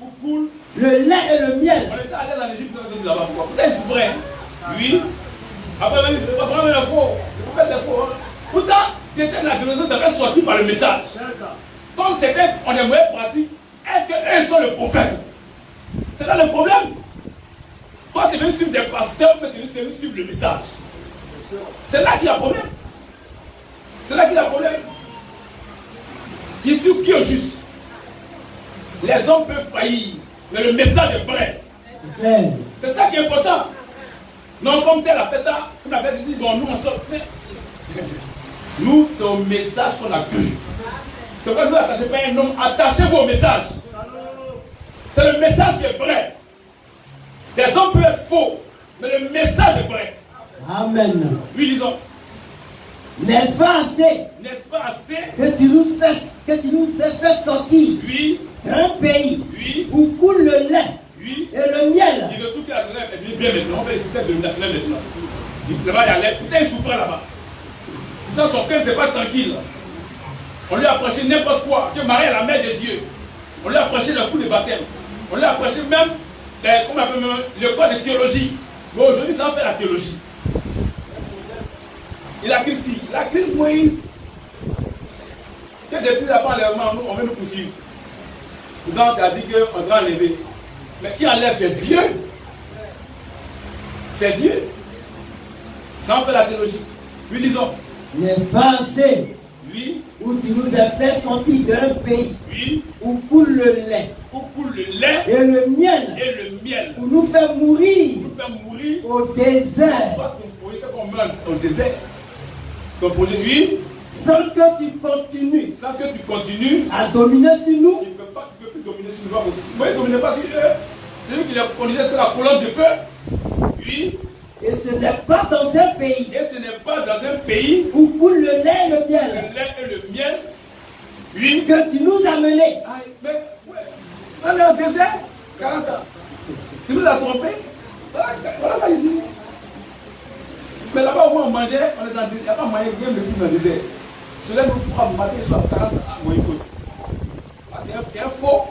où coule. le lait et le miel? On était allé en Égypte, on s'est dit là-bas. Pourquoi? Pourquoi c'est vrai? Oui. Après, il est faux. Pourquoi c'est faux? Pourtant, tu étais dans la génération d'être sorti par le message. Comme c'était, on aimerait pratique, est-ce qu'eux sont le prophète? C'est là le problème. Toi, tu es venu suivre des pasteurs, mais tu es venu suivre le message. C'est là qu'il y a problème. C'est là qu'il y a problème. Tu suis qui est juste. Les hommes peuvent faillir, mais le message est vrai. C'est ça qui est important. Non, comme tel a fait ça, comme a fait ici, bon, nous on sort. Nous, c'est au message qu'on a cru. C'est vrai, nous attachez pas un homme, attachez-vous au message. C'est le message qui est vrai. Les hommes peuvent être faux, mais le message est vrai. Amen. Oui, disons. N'est-ce pas assez? N'est-ce pas assez? Que tu nous aies fait sortir Oui. d'un pays Oui. où coule le lait Oui. et le miel. Il veut tout la donner, mais bien maintenant. On fait le système de national maintenant. Là-bas, il y a l'air. Putain, il souffrait là-bas. Putain, son cœur n'était pas tranquille. On lui a prêché n'importe quoi. Que Marie est la mère de Dieu. On lui a prêché le coup de baptême. On lui a prêché même, comment on appelle même, le code de théologie. Mais aujourd'hui, ça va faire la théologie. Il a crise qui? Il a crise Moïse. Que depuis là-bas, on veut nous poursuivre. Donc, il a dit qu'on sera enlevé. Mais qui enlève, c'est Dieu. C'est Dieu. Ça en fait la théologie. Oui, disons. N'est-ce pas assez? Oui. Où tu nous as fait sortir d'un pays Oui. où coule le lait Où coule le lait et le miel. et le miel. Pour nous faire mourir Pour nous faire mourir. au désert. Toi, ton projet, qu'on meurt au désert. Ton projet, oui. Sans que tu continues Sans que tu continues. à dominer sur nous. Tu ne peux plus dominer sur nous. Moi, il ne dominait pas sur eux. C'est eux qui les conduisaient sur la colonne de feu. Oui. Et ce n'est pas dans un pays Et ce n'est pas dans un pays où coule le lait et le le miel lait et le miel. Oui. que tu nous as menés. Aïe, mais ouais. On est au désert. 40 ans. Tu nous as trompés. Voilà ça ici. Mais là-bas où on mangeait, on est dans le désert. Il n'y a pas moyen rien de plus dans le désert. Cela nous fera mater soit 40 ans à Moïse aussi. Ah, t'es un faux.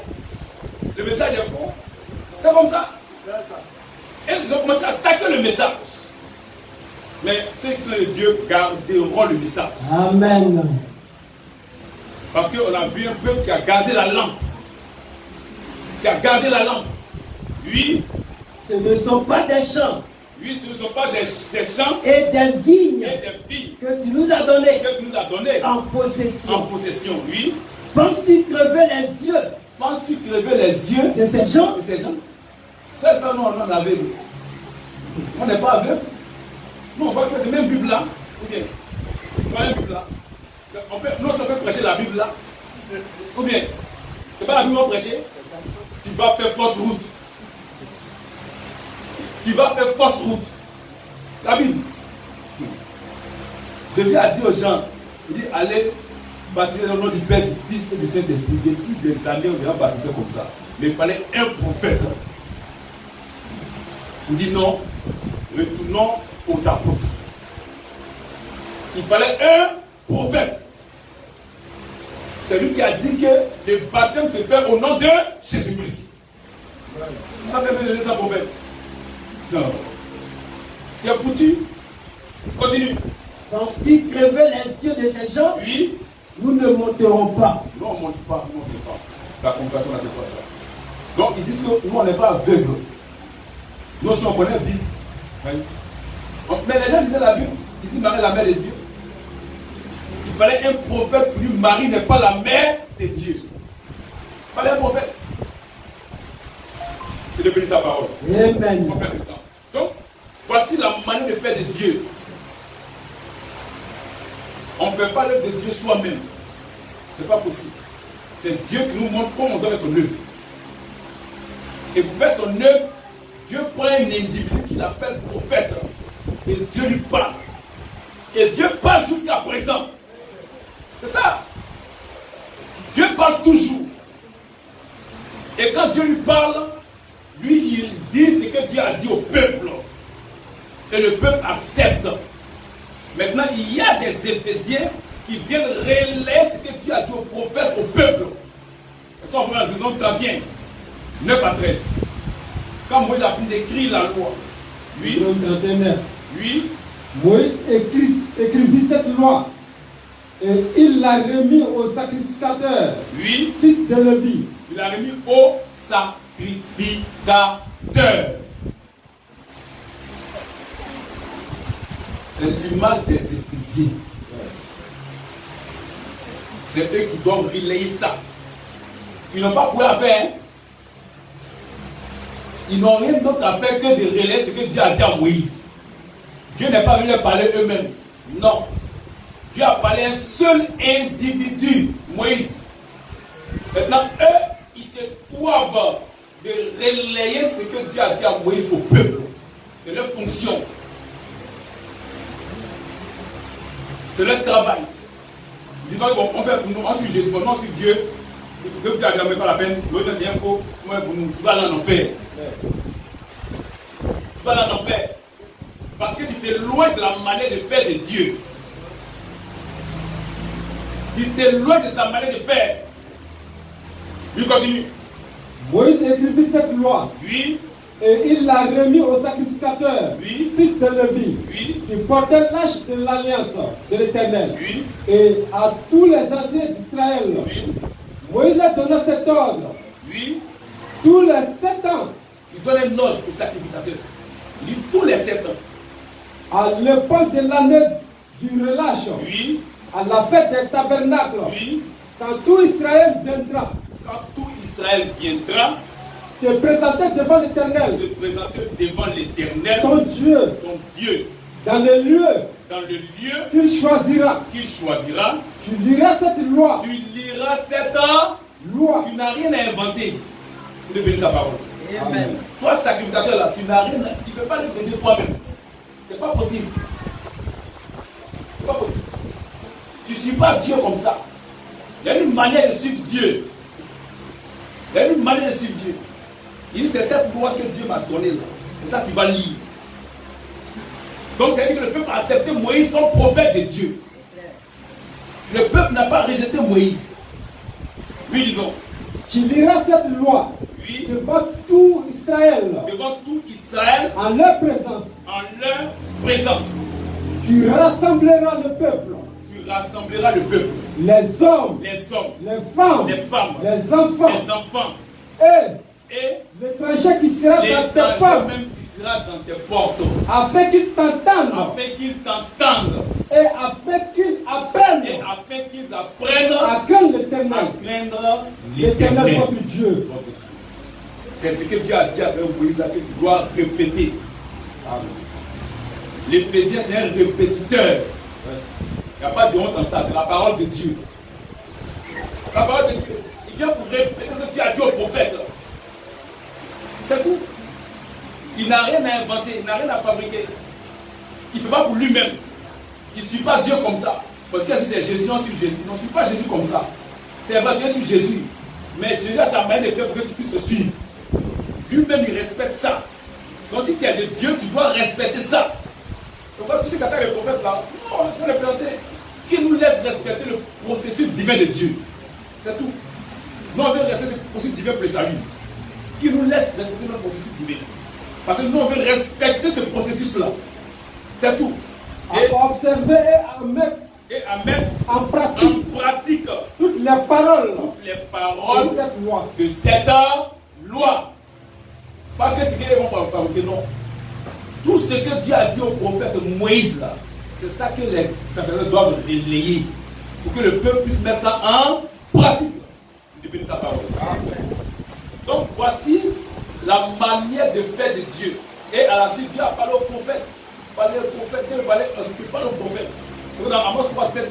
Le message est faux. C'est comme ça. Et ils ont commencé à attaquer le message. Mais ceux qui sont les dieux garderont le message. Amen. Parce qu'on a vu un peuple qui a gardé la lampe. Qui a gardé la lampe. Oui. Ce ne sont pas des champs Oui, ce ne sont pas des champs et des vignes et des billes que tu nous as donnés que tu nous as donnés en en possession. possession. Oui. Penses-tu crever les yeux Penses-tu crever les yeux de ces gens? de ces gens? Très peu, nous, on en avait. On n'est pas aveugle. Nous, on voit que c'est même Bible là. Ou bien, pas une Bible là. Nous, on peut prêcher la Bible là. Ou bien, c'est pas la Bible qu'on prêcher. Tu vas faire fausse route. Tu vas faire fausse route. La Bible. Jésus a dit aux gens, il dit, allez baptiser le nom du Père, du Fils et du Saint-Esprit. Depuis des années, on a baptisé comme ça. Mais il fallait un prophète. Il dit non, retournons aux apôtres. Il fallait un prophète. C'est lui qui a dit que le baptême se fait au nom de Jésus-Christ. On n'a pas besoin de ça, prophète. Non. Tu es foutu. Continue. Penses-tu crever les yeux de ces gens? Oui. Nous ne monterons pas. Non, on ne monte pas. Non, on ne monte pas. La compassion, là, c'est pas ça. Donc, ils disent que nous, on n'est pas aveugles. Nous aussi, on connaît la Bible. Oui. Mais les gens disaient la Bible. Ici, Marie est la mère de Dieu. Il fallait un prophète pour lui. Marie n'est pas la mère de Dieu. Il fallait un prophète. Et de bénir sa parole. Amen. On perd le temps. Donc, voici la manière de faire de Dieu. On ne fait pas l'œuvre de Dieu soi-même. Ce n'est pas possible. C'est Dieu qui nous montre comment on doit faire son œuvre. Et pour faire son œuvre, Dieu prend un individu qu'il appelle prophète. Et Dieu lui parle. Et Dieu parle jusqu'à présent. C'est ça. Dieu parle toujours. Et quand Dieu lui parle, lui, il dit ce que Dieu a dit au peuple. Et le peuple accepte. Maintenant, il y a des Éphésiens qui viennent relayer ce que Dieu a dit au prophète, au peuple. Et ça, on va dans le 31, 9 à 13. Quand Moïse a fini d'écrire la loi, oui, oui, Moïse écrivit cette loi et il l'a remis au sacrificateur, oui, fils de Lévi. il a remis au sacrificateur. C'est l'image des Éphésiens. C'est eux qui doivent relayer ça. Ils n'ont pas pouvoir à faire. Hein? Ils n'ont rien d'autre à faire que de relayer ce que Dieu a dit à Moïse. Dieu n'est pas venu leur parler eux-mêmes. Non. Dieu a parlé à un seul individu, Moïse. Maintenant, eux, ils se doivent de relayer ce que Dieu a dit à Moïse au peuple. C'est leur fonction. C'est leur travail. Ils disent, bon, on fait pour nous, on suit Jésus, on suit Dieu. Le Dieu n'a même pas la peine, l'autre c'est un faux, moi pour nous, tu vas aller en enfer. Tu vas aller en enfer. Parce que tu t'es loin de la manière de faire de Dieu. Tu t'es loin de sa manière de faire. Lui continue. Moïse écrivit cette loi. Oui. Et il l'a remis au sacrificateur, Oui. fils de Lévi, Oui. qui portait l'arche de l'alliance de l'Éternel, Oui. et à tous les anciens d'Israël. Oui. Moïse leur donna cet ordre. Oui. Tous les 7 ans, Il donne un ordre au sacrificateur. Il dit tous les 7 ans. à l'époque de l'année du relâche, Oui. à la fête des tabernacles, Oui. quand tout Israël viendra Quand tout Israël viendra se présenter devant l'Éternel, se présenter devant l'Éternel, ton Dieu, ton Dieu, dans le lieu dans le lieu qu'il choisira, qu'il choisira, tu liras cette loi. tu liras cette Loi. Tu n'as rien à inventer pour de bénir sa parole. Amen. Toi, sacrificateur là, tu n'as rien à... Tu ne fais pas le bénir toi-même. C'est pas possible. C'est pas possible. Tu ne suis pas Dieu comme ça. Il y a une manière de suivre Dieu. Il y a une manière de suivre Dieu. Il dit, c'est cette loi que Dieu m'a donnée là. C'est ça que tu vas lire. Donc, ça veut dire que le peuple a accepté Moïse comme prophète de Dieu. Le peuple n'a pas rejeté Moïse. Oui, disons. Tu liras cette loi Oui. devant tout Israël, Devant tout Israël, en leur présence. en leur présence. Tu rassembleras le peuple, Tu rassembleras le peuple, les hommes, les hommes, les femmes, les enfants, les enfants et l'étranger qui sera dans tes l'étranger portes, même qui sera dans tes portes, afin qu'ils t'entendent afin qu'ils t'entendent et afin qu'ils apprennent et afin qu'ils apprennent à craindre à l'Éternel, craindre l'Éternel l'Éternel. votre Dieu. C'est ce que Dieu a dit à Moïse là que tu dois répéter. L'Éphésiens, c'est un répétiteur. Il n'y a pas de honte en ça, c'est la parole de Dieu. La parole de Dieu. Il vient pour répéter ce que Dieu a dit au prophète. C'est tout. Il n'a rien à inventer, il n'a rien à fabriquer. Il ne fait pas pour lui-même. Il ne suit pas Dieu comme ça. Parce que si c'est Jésus, on suit Jésus. On ne suit pas Jésus comme ça. C'est vrai, Dieu suit Jésus. Mais Jésus a sa manière de faire pour que tu puisses le suivre. Lui-même, il respecte ça. Donc si tu es de Dieu, tu dois respecter ça. Donc tous ces qu'appellent les prophètes là, non, c'est les planter. Qui nous laisse respecter le processus divin de Dieu. C'est tout. Nous, on veut respecter ce processus divin pour le salut. Qui nous laisse respecter le processus divin. Parce que nous, on veut respecter ce processus-là. C'est tout. À observer Et à mettre en pratique en pratique toutes les paroles toutes les de paroles cette loi. de cette loi. Pas que ce qu'ils vont fabriquer, non. Tout ce que Dieu a dit au prophète Moïse, là, c'est ça que les sacerdotes doivent relayer pour que le peuple puisse mettre ça en pratique. De bénir sa parole. Donc voici la manière de faire de Dieu. Et à la suite, Dieu a parlé au prophète. Parlé au prophète, Dieu a parlé au prophète. C'est que dans Amos 3:7,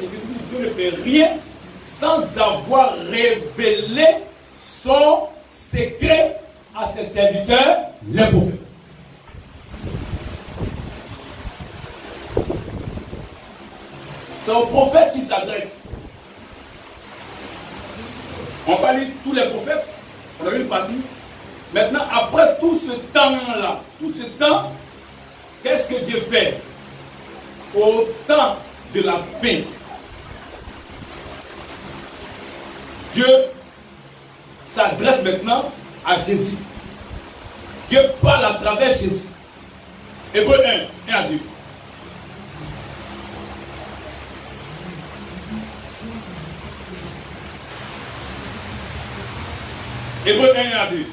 Dieu ne fait rien sans avoir révélé son secret à ses serviteurs, les prophètes. C'est aux prophètes qui s'adresse. On va lire tous les prophètes, on a vu une partie. Maintenant, après tout ce temps-là, tout ce temps, qu'est-ce que Dieu fait? Au temps de la fin, Dieu s'adresse maintenant à Jésus. Dieu parle à travers Jésus. Hébreux 1, 1 à 2. Hébreux 1 à 2.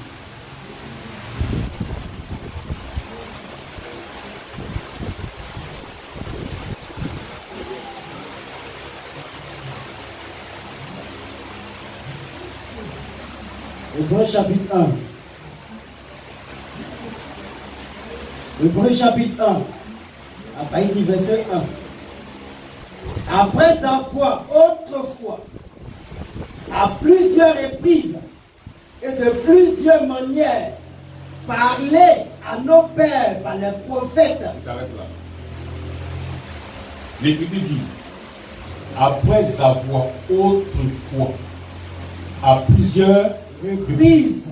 Hébreux chapitre 1. Hébreux chapitre 1. À partir du verset 1. Après sa foi, autrefois, à plusieurs reprises et de plusieurs manières, parler à nos pères par les prophètes. T'arrêtes là. L'Écriture dit, après avoir autrefois, à plusieurs reprises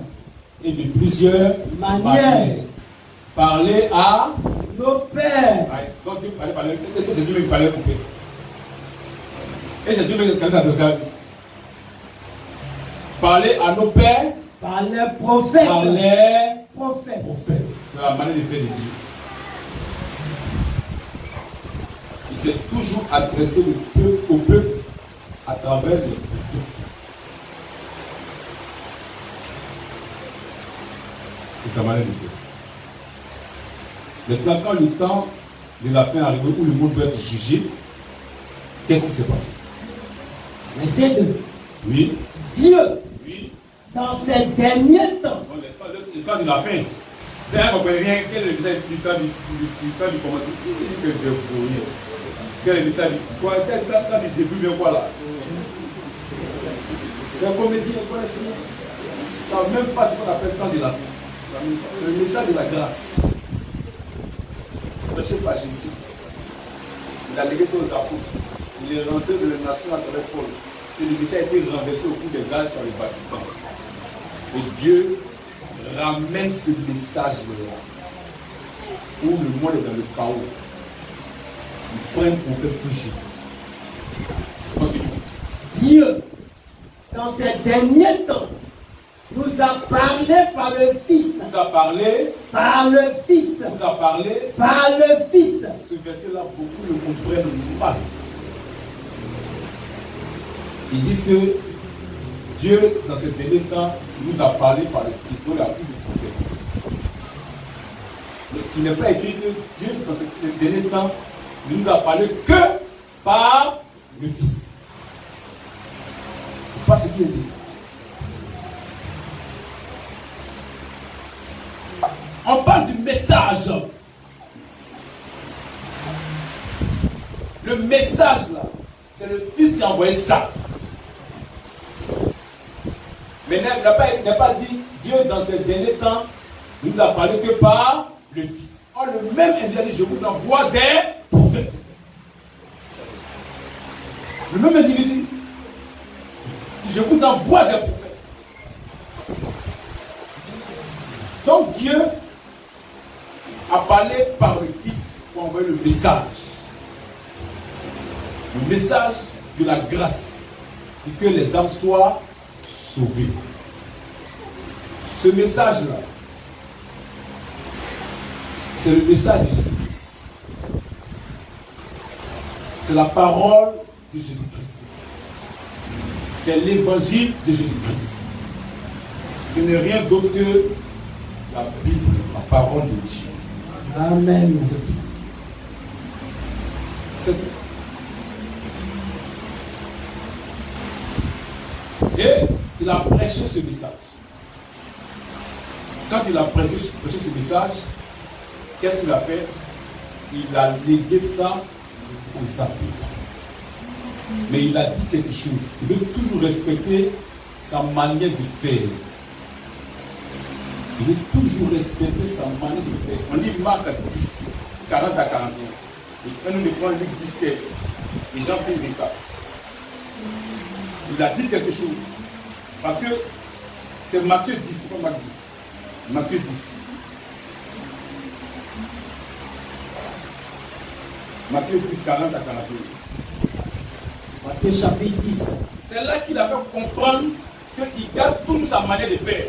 et de plusieurs manières, parler à nos pères. Donc Dieu parlait, c'est Dieu qui parlait au père. Et c'est Dieu qui parlait à ça. Parler à nos pères Par les prophètes. par les prophètes. prophètes. C'est la manière de faire de Dieu. Il s'est toujours adressé au peuple à travers les prophètes. C'est sa manière de faire. Maintenant, quand le temps de la fin arrive où le monde doit être jugé, qu'est-ce qui s'est passé? Verset 2. Oui. Dieu, Oui. dans ces derniers temps, Le temps de la fin. Vous ne comprenez rien. Quel est le message du temps du commentaire? C'est dévoyé. Quel est le message du quoi? Quand du début vient quoi là? Les comédiens, quoi, ils ne savent même pas ce qu'on appelle le temps de la fin. C'est le message de la grâce. Prêché par Jésus. Il a légué ça aux apôtres. Il est rentré de la nation à travers Paul. Et le message a été renversé au cours des âges par le Vatican. Et Dieu ramène ce message-là. Où le monde est dans le chaos. Il prend un prophète toujours. Continue. Dieu, dans ces derniers temps, nous a parlé par le Fils. Nous a parlé. Par le Fils. Nous a parlé. Par le Fils. Ce verset-là, beaucoup le comprennent mal. Ils disent que Dieu, dans ces derniers temps, nous a parlé par le Fils. Donc, il n'y a plus de prophète. Il n'est pas écrit que Dieu, dans ces derniers temps, ne nous a parlé que par le Fils. Ce n'est pas ce qui est dit. On parle du message. Le message là, c'est le Fils qui a envoyé ça. Mais il n'a pas dit Dieu dans ces derniers temps ne nous a parlé que par le Fils. Or, le même individu dit je vous envoie des prophètes. Le même individu dit je vous envoie des prophètes. Donc Dieu a parlé par le Fils pour envoyer le message. Le message de la grâce. Et que les âmes soient sauvées. Ce message-là, c'est le message de Jésus-Christ. C'est la parole de Jésus-Christ. C'est l'évangile de Jésus-Christ. Ce n'est rien d'autre que la Bible, la parole de Dieu. Amen. C'est tout. C'est tout. Et il a prêché ce message. Quand il a prêché ce message, qu'est-ce qu'il a fait? Il a légué ça aux apôtres. Mais il a dit quelque chose. Il veut toujours respecter sa manière de faire. Il veut toujours respecter sa manière de faire. On lit Marc 10, 40 à 41. Et quand nous prenons Luc 17, et Jean 5, 24. Il a dit quelque chose. Parce que c'est Matthieu 10, c'est pas Marc 10. Matthieu 10. Matthieu 10, 40 à 41. Matthieu chapitre 10. C'est là qu'il a fait comprendre qu'il garde toujours sa manière de faire.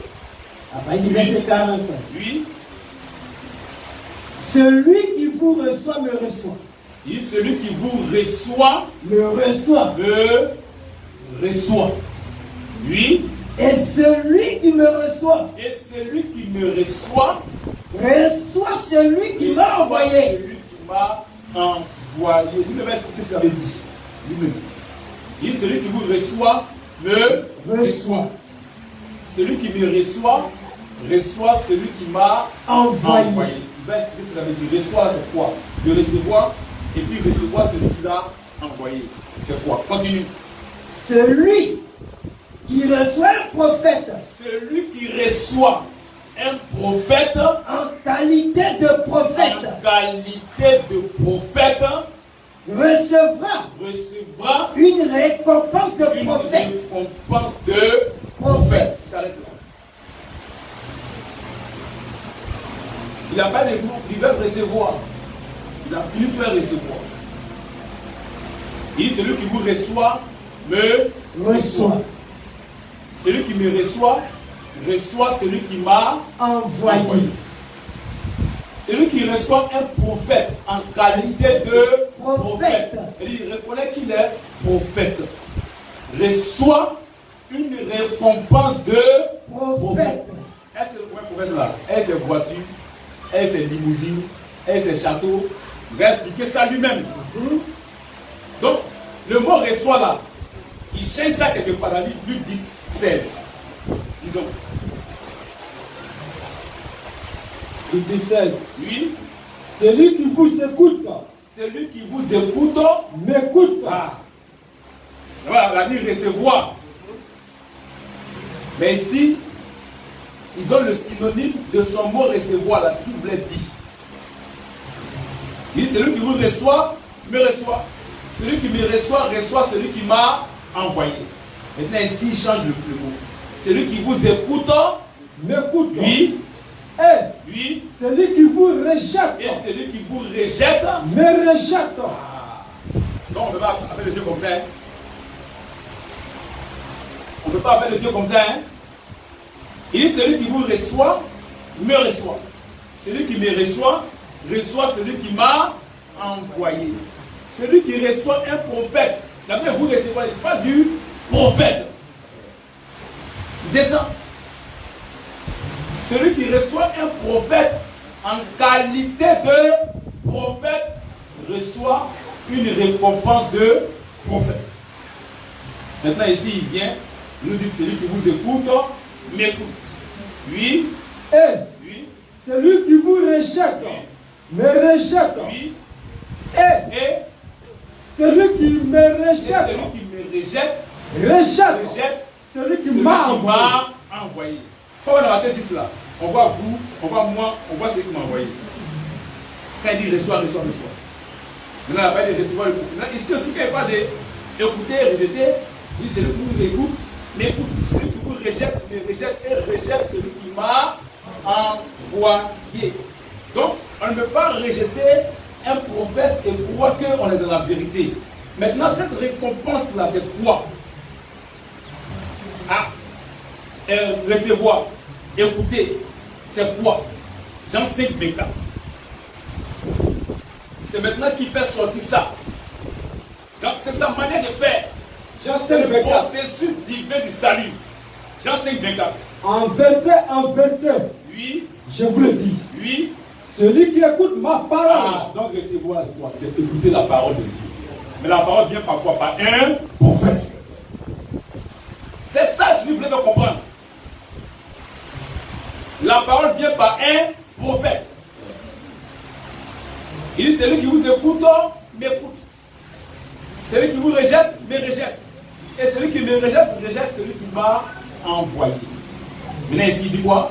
À partir du verset 40. Oui. Celui qui vous reçoit me reçoit. Il dit celui qui vous reçoit Me reçoit. me reçoit. Oui. Et celui qui me reçoit Et celui qui me reçoit reçoit celui qui m'a envoyé. Celui qui m'a envoyé. Lui-même va expliquer ce qu'il avait dit. Lui-même. Il dit celui qui vous reçoit me Reçoit. celui qui me reçoit, reçoit celui qui m'a envoyé. Il va expliquer ce que ça veut dire. Reçoit, c'est quoi? Le recevoir, et puis recevoir celui qui l'a envoyé. C'est quoi? Continue. Celui qui reçoit un prophète. Celui qui reçoit un prophète En qualité de prophète. en qualité de prophète Recevra recevra une récompense de une prophète. récompense de prophète. S'arrête là. Il n'a pas de mots, il veut recevoir. Il a plus de recevoir. Il dit celui qui vous reçoit me Reçoit. Celui qui me reçoit, reçoit celui qui m'a Envoyé. Celui qui reçoit un prophète en qualité de Prophète. Il reconnaît qu'il est prophète. Reçoit une récompense de Prophète. Est-ce que le prophète là? Est-ce ses voitures? Est-ce ses limousines? Est-ce ses châteaux? Il va expliquer ça lui-même. Donc, le mot reçoit là, il change ça quelque part dans Luc 10, 16. Disons. Luc 16. Oui, Celui qui vous écoute, celui qui vous écoute, m'écoute. voilà, on a dit recevoir. Mais ici, il donne le synonyme de son mot recevoir, là, ce qu'il voulait dire. Il dit, celui qui vous reçoit, me reçoit. Celui qui me reçoit, reçoit celui qui m'a envoyé. Maintenant, ici, il change le mot. Celui qui vous écoute, M'écoute. lui, Et lui, celui qui vous rejette, et celui qui vous rejette. me rejette. Non, on ne peut pas faire le Dieu comme ça. Hein. On ne peut pas faire le Dieu comme ça. Hein. Il dit celui qui vous reçoit, me reçoit. Celui qui me reçoit, reçoit celui qui m'a envoyé. Celui qui reçoit un prophète. D'abord, vous recevez pas du prophète. Descend. Celui qui reçoit un prophète en qualité de prophète reçoit une récompense de prophète. Maintenant ici il vient, il nous dit celui qui vous écoute, m'écoute. Lui, Et celui qui vous rejette, me rejette. lui, Et celui qui me et rejette, celui qui me rejette, rejette celui qui m'a envoyé. envoyé. Quand on a dit cela, on voit vous, on voit moi, on voit celui qui m'a envoyé. Quand il dit reçoit, reçoit, reçoit. Maintenant, il va dire recevoir le prophète. Ici aussi, quand il parle d'écouter, rejeter, il dit celui qui vous écoute, m'écoute. Celui qui vous rejette, me rejette et rejette celui qui m'a envoyé. Donc, on ne peut pas rejeter un prophète et croire qu'on est dans la vérité. Maintenant, cette récompense-là, c'est quoi? Recevoir, écouter, c'est quoi? Jean 5, 24. C'est maintenant qui fait sortir ça. C'est sa manière de faire. C'est le processus divin du salut. Jean 5, 24. En vérité, Oui, je vous le dis, oui. celui qui écoute ma parole, Donc recevoir quoi? C'est écouter la parole de Dieu. Mais la parole vient par quoi? Par un prophète. C'est ça que je voulais comprendre. La parole vient par un prophète. Il dit celui qui vous écoute, m'écoute. Celui qui vous rejette, me rejette. Et celui qui me rejette, rejette celui qui m'a envoyé. Maintenant ici, il dit quoi?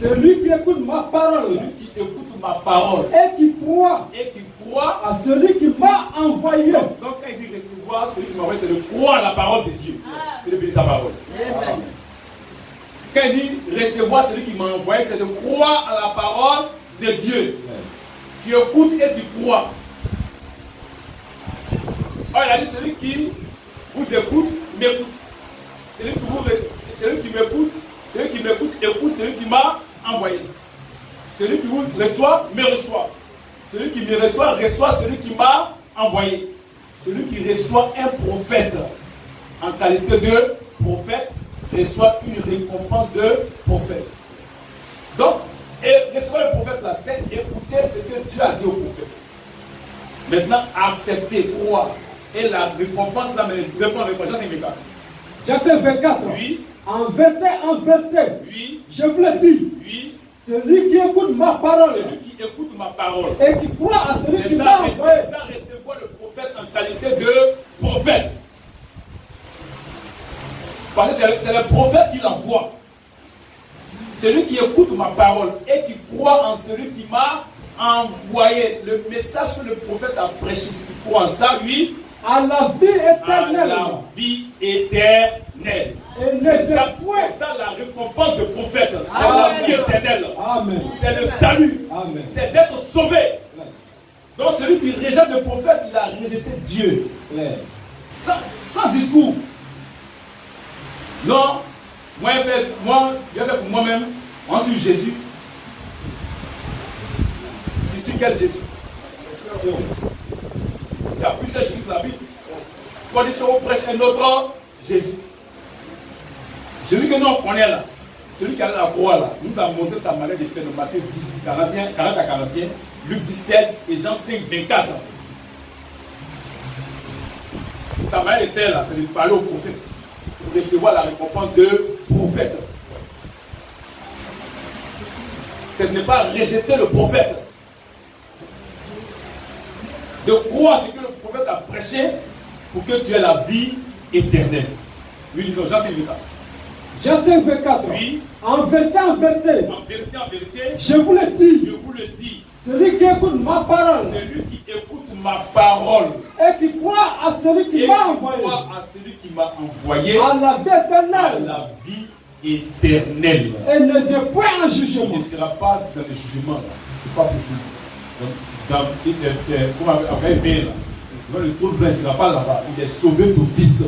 celui qui écoute ma parole Celui qui écoute ma parole et qui croit et qui croit. à celui qui m'a envoyé. Donc quand il dit recevoir, celui qui m'a envoyé, c'est de croire à la parole de Dieu. Et de bénir sa parole. Amen. Quand il dit recevoir celui qui m'a envoyé, c'est de croire à la parole de Dieu. Tu écoutes et tu crois. Oh, il a dit celui qui vous écoute, m'écoute. Celui qui m'écoute, écoute celui qui m'a envoyé. Celui qui vous reçoit, me reçoit. Celui qui me reçoit, reçoit celui qui m'a envoyé. Celui qui reçoit un prophète en qualité de prophète reçoit une récompense de prophète. Donc, et recevoir le prophète là, c'est écouter ce que Dieu a dit au prophète. Maintenant, accepter, croire. Et la récompense là, mais réponds, Jean 5, Verset 24. Oui. En vérité, Oui. je vous le dis, Oui. celui qui écoute ma parole Celui qui écoute ma parole. et qui croit à celui C'est qui ça, m'a envoyé, c'est ça, recevoir le prophète en qualité de prophète. Parce que c'est le prophète qui l'envoie. Celui qui écoute ma parole et qui croit en celui qui m'a envoyé. Le message que le prophète a prêché, si tu crois en ça, oui, à la vie à éternelle. la vie éternelle. Et ne C'est ça, se point. c'est ça la récompense du prophète. C'est Amen. la vie éternelle. Amen. C'est le salut. Amen. C'est d'être sauvé. Donc celui qui rejette le prophète, il a rejeté Dieu. Claire. Sans discours. Non, moi, je vais faire pour moi-même. Moi, je suis Jésus. Je suis quel Jésus? C'est à plusieurs Jésus de la Bible. Quand ils seront prêche un autre Jésus. Jésus que nous on connaît là, celui qui a la croix là, nous a montré sa manière de faire dans Matthieu 10, 40 à 41, Luc 10, 16 et Jean 5, 24. Sa manière de faire là, c'est de parler au prophète pour recevoir la récompense de prophète. Ce n'est pas rejeter le prophète. De croire ce que le prophète a prêché pour que tu aies la vie éternelle. Oui, disons, Jean 5, 24. Jean 5, 24. Oui. En vérité, En vérité, je vous le dis, je vous le dis, celui qui écoute ma parole celui qui écoute ma parole et qui croit à celui qui et m'a qui envoyé, croit à celui qui m'a envoyé à la vie à éternelle, la vie éternelle. et ne vient point en Il jugement. ne sera pas dans le jugement. C'est pas possible. Donc, comme avec bien là, le tour blanc ne sera pas là-bas. Il est sauvé d'office.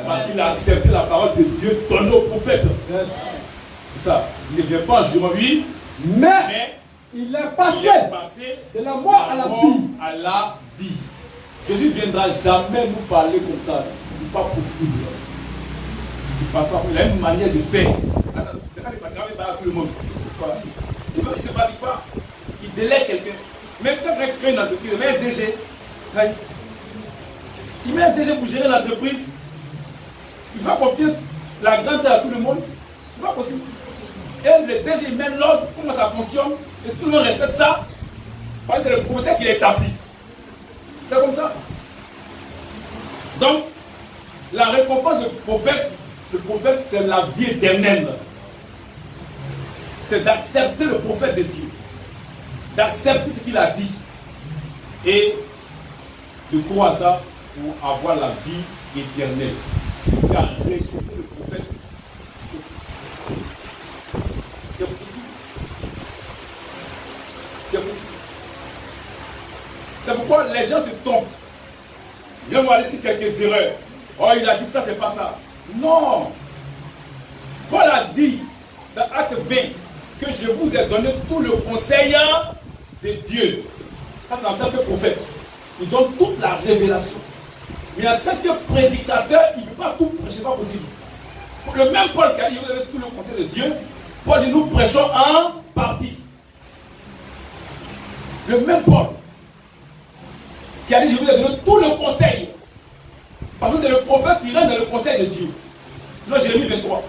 Parce qu'il a accepté la parole de Dieu donnée au prophète. C'est ça. Il ne vient pas en jugement, oui, Mais il est il est passé passé de la mort à la vie. à la vie. Jésus ne viendra jamais nous parler comme ça. Ce n'est pas possible. Il ne se passe pas. Il a une manière de faire. Quand il parle à tout le monde, il ne se passe pas. Il délègue quelqu'un. Même quand quelqu'un crée une entreprise, il met un DG. Il met un DG pour gérer l'entreprise. Il va confier la grande terre à tout le monde. C'est pas possible. Et le DG il met l'ordre, comment ça fonctionne, et tout le monde respecte ça. Parce que c'est le prophète qui l'a établi. C'est comme ça. Donc, la récompense du prophète, c'est la vie éternelle. C'est d'accepter le prophète de Dieu. D'accepter ce qu'il a dit. Et de croire ça pour avoir la vie éternelle. Si tu as rejeté le prophète, tu es foutu. Tu es foutu. C'est pourquoi les gens se trompent. Ils vont aller sur quelques erreurs. Oh, il a dit ça, c'est pas ça. Non. Paul a dit dans Acte 20 que je vous ai donné tout le conseil de Dieu. Ça, c'est en tant que prophète. Il donne toute la révélation. Mais en tant que prédicateur, il ne peut pas tout prêcher, c'est pas possible. Le même Paul qui a dit vous avez tout le conseil de Dieu, Paul dit nous prêchons en partie. Le même Paul qui a dit je vous ai donné tout le conseil. Parce que c'est le prophète qui rentre dans le conseil de Dieu. Sinon Jérémie 23.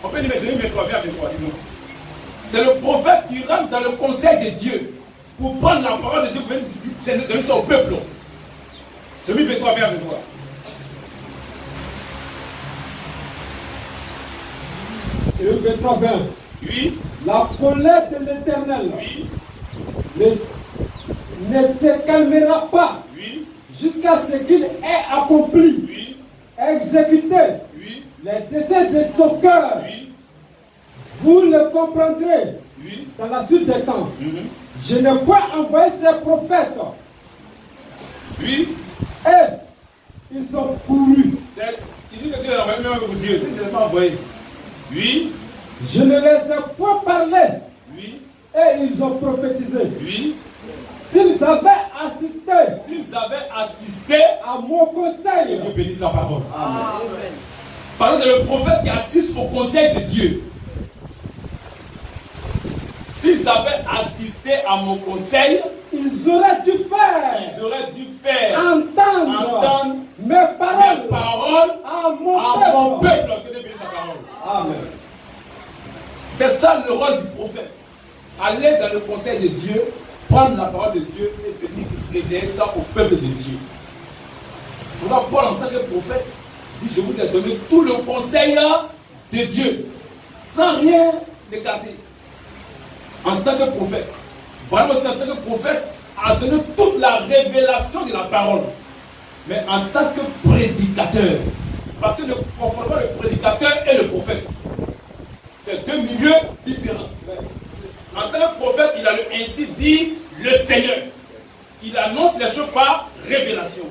On peut dire Jérémie 23, viens 23, disons. C'est le prophète qui rentre dans le conseil de Dieu pour prendre la parole de Dieu pour donner ça au peuple. Jérémie 23, viens 23. Jérémie 23, 20. Oui. La colère de l'Éternel Oui. ne se calmera pas Oui. jusqu'à ce qu'il ait accompli, Oui. exécuté Oui. les desseins de son cœur. Oui. Vous le comprendrez Oui. dans la suite des temps. Mhm. Je n'ai pas envoyé ces prophètes Oui. et ils ont couru. Il dit que Dieu l'a envoyé même pour Dieu. Il ne l'a pas envoyé. Oui. Je ne les ai point parlé Oui. et ils ont prophétisé. Oui. S'ils avaient assisté S'ils avaient assisté, à mon conseil, Dieu bénit sa parole. Parce que c'est le prophète qui assiste au conseil de Dieu. S'ils avaient assisté à mon conseil, ils auraient dû faire ils auraient dû faire entendre entendre mes paroles à mon peuple. Que Dieu bénisse sa parole. Amen. C'est ça le rôle du prophète. Aller dans le conseil de Dieu, prendre la parole de Dieu et venir prédiquer ça au peuple de Dieu. C'est pourquoi Paul, en tant que prophète, dit: je vous ai donné tout le conseil de Dieu, sans rien écarter. En tant que prophète, Branham aussi, en tant que prophète, a donné toute la révélation de la parole. Mais en tant que prédicateur, parce que ne confondons pas le prédicateur et le prophète. C'est deux milieux différents. En tant que prophète, il a ainsi dit le Seigneur. Il annonce les choses par révélation.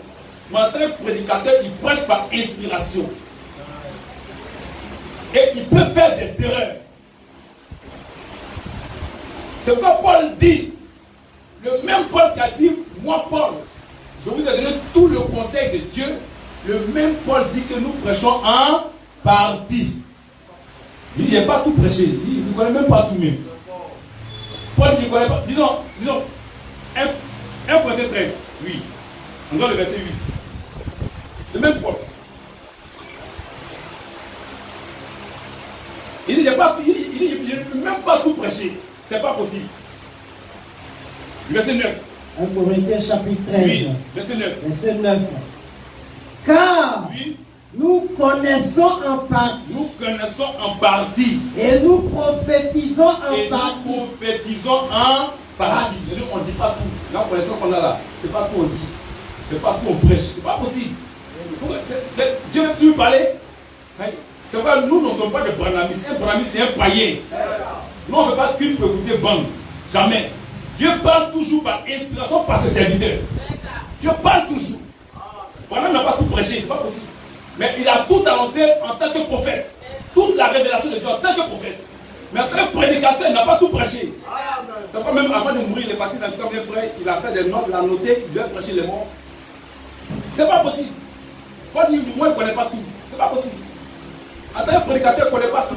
Mais en tant que prédicateur, il prêche par inspiration. Et il peut faire des erreurs. C'est pourquoi Paul dit, le même Paul qui a dit: moi Paul, je vous ai donné tout le conseil de Dieu. Le même Paul dit que nous prêchons en partie. Il dit: je n'ai pas tout prêché. Il dit: je ne connais même pas tout même. Paul dit: je ne connais pas. Disons 1 Corinthiens 13. Oui. On doit le verset 8. Le même Paul. Il dit: je ne peux même pas tout prêcher. C'est pas possible. Verset 9. 1 Corinthiens chapitre 13. Oui. Verset 9. Verset 9. Car Oui. nous connaissons en partie. Nous connaissons en partie. Et nous prophétisons en Et partie. nous prophétisons en partie. C'est-à-dire qu'on ne dit pas tout. Là, connaissons qu'on a là. C'est pas tout on dit. C'est pas tout on prêche. C'est pas possible. Dieu veut toujours parler. C'est vrai, nous ne sommes pas des branhamistes. Un branhamiste, c'est un païen. Nous, on ne fait pas qu'une pour écouter bande. Jamais. Dieu parle toujours par inspiration par ses serviteurs. Dieu parle toujours. Branham n'a pas tout prêché, c'est pas possible. Mais il a tout annoncé en tant que prophète. Toute la révélation de Dieu en tant que prophète. Mais en tant que prédicateur, il n'a pas tout prêché. C'est pas même avant de mourir, il est parti dans le camp des frères, il a fait des notes, il a noté, il doit prêcher les morts. C'est pas possible. Pas dire du moins il ne connaît pas tout. C'est pas possible. En tant que prédicateur, il ne connaît pas tout.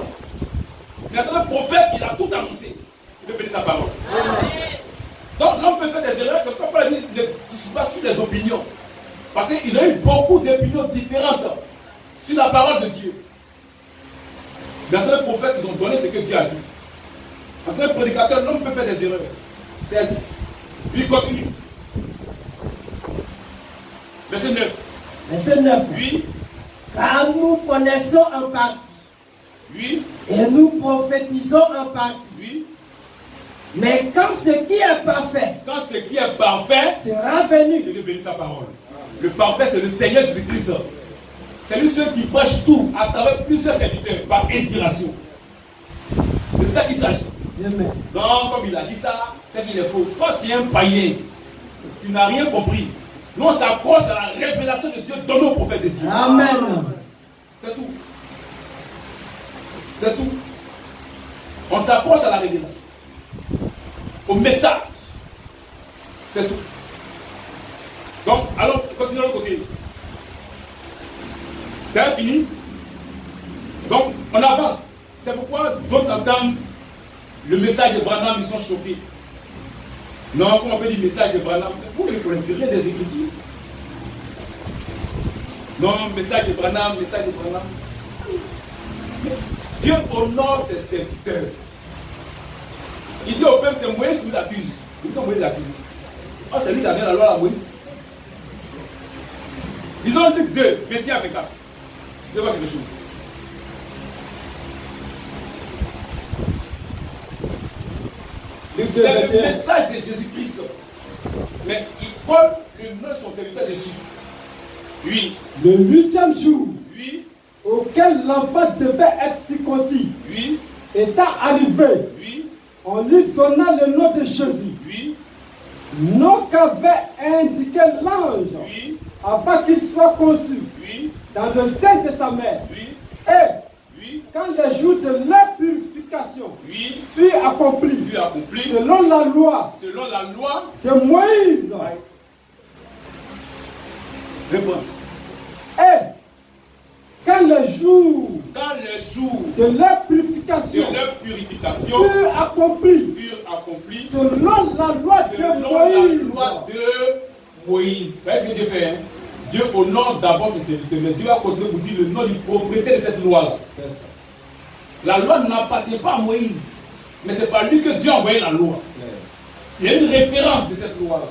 Mais en tant que prophète, il a tout annoncé. Il veut bénir sa parole. Donc l'homme peut faire des erreurs, comme on peut dire, ne disent pas sur les opinions. Parce qu'ils ont eu beaucoup d'opinions différentes sur la parole de Dieu. Mais en tant que prophète, ils ont donné ce que Dieu a dit. En tant que prédicateur, l'homme peut faire des erreurs. C'est ainsi. Lui continue. Verset 9. Verset 9. Oui. Car nous connaissons en partie. Oui. Et nous prophétisons en partie. Oui. Mais quand ce qui est parfait Quand ce qui est parfait sera venu, Dieu bénit sa parole. Le parfait, c'est le Seigneur Jésus-Christ. C'est lui seul qui prêche tout à travers plusieurs serviteurs par inspiration. C'est de ça qu'il s'agit. Amen. Donc, comme il a dit ça, c'est qu'il est faux. Quand tu es un païen, tu n'as rien compris. Nous, on s'accroche à la révélation de Dieu donnée au prophète de Dieu. Amen. C'est tout. C'est tout. On s'accroche à la révélation. Au message. C'est tout. Donc, allons continuons de l'autre côté. C'est fini. Donc, on avance. C'est pourquoi d'autres entendent le message de Branham, ils sont choqués. Non, comment on peut dire message de Branham? Vous ne connaissez rien des Écritures. Non, message de Branham, message de Branham. Mais Dieu honore ses serviteurs. Il dit au peuple, c'est Moïse qui vous accuse. Pourquoi Moïse l'accuse? Oh, c'est lui qui a donné la loi à Moïse. Disons Luc 2, 21 à 24. Je vais voir quelque chose. C'est le message de Jésus-Christ. Mais il colle le nom de son serviteur dessus. Oui. Le 8e jour Oui. auquel l'enfant devait être circoncis Oui. étant arrivé, Oui. on lui donna le nom de Jésus, Oui. nom qu'avait indiqué l'ange Oui. avant qu'il soit conçu Oui. dans le sein de sa mère. Oui. Et Oui. quand les jours de leur purification Oui. furent accomplis, Fut accompli selon la loi selon la loi. de Moïse, Réponds. et quand les jours Quand les jours de leur de purification leur purification furent accomplis, furent accomplis selon la loi selon de la Moïse, loi de Moïse. Vous voyez ce que Dieu fait, hein? Dieu honore d'abord ses serviteurs, mais Dieu va continuer vous dire le nom du propriétaire de cette loi-là. La loi n'appartient pas à Moïse, mais c'est par lui que Dieu a envoyé la loi. Il y a une référence de cette loi-là.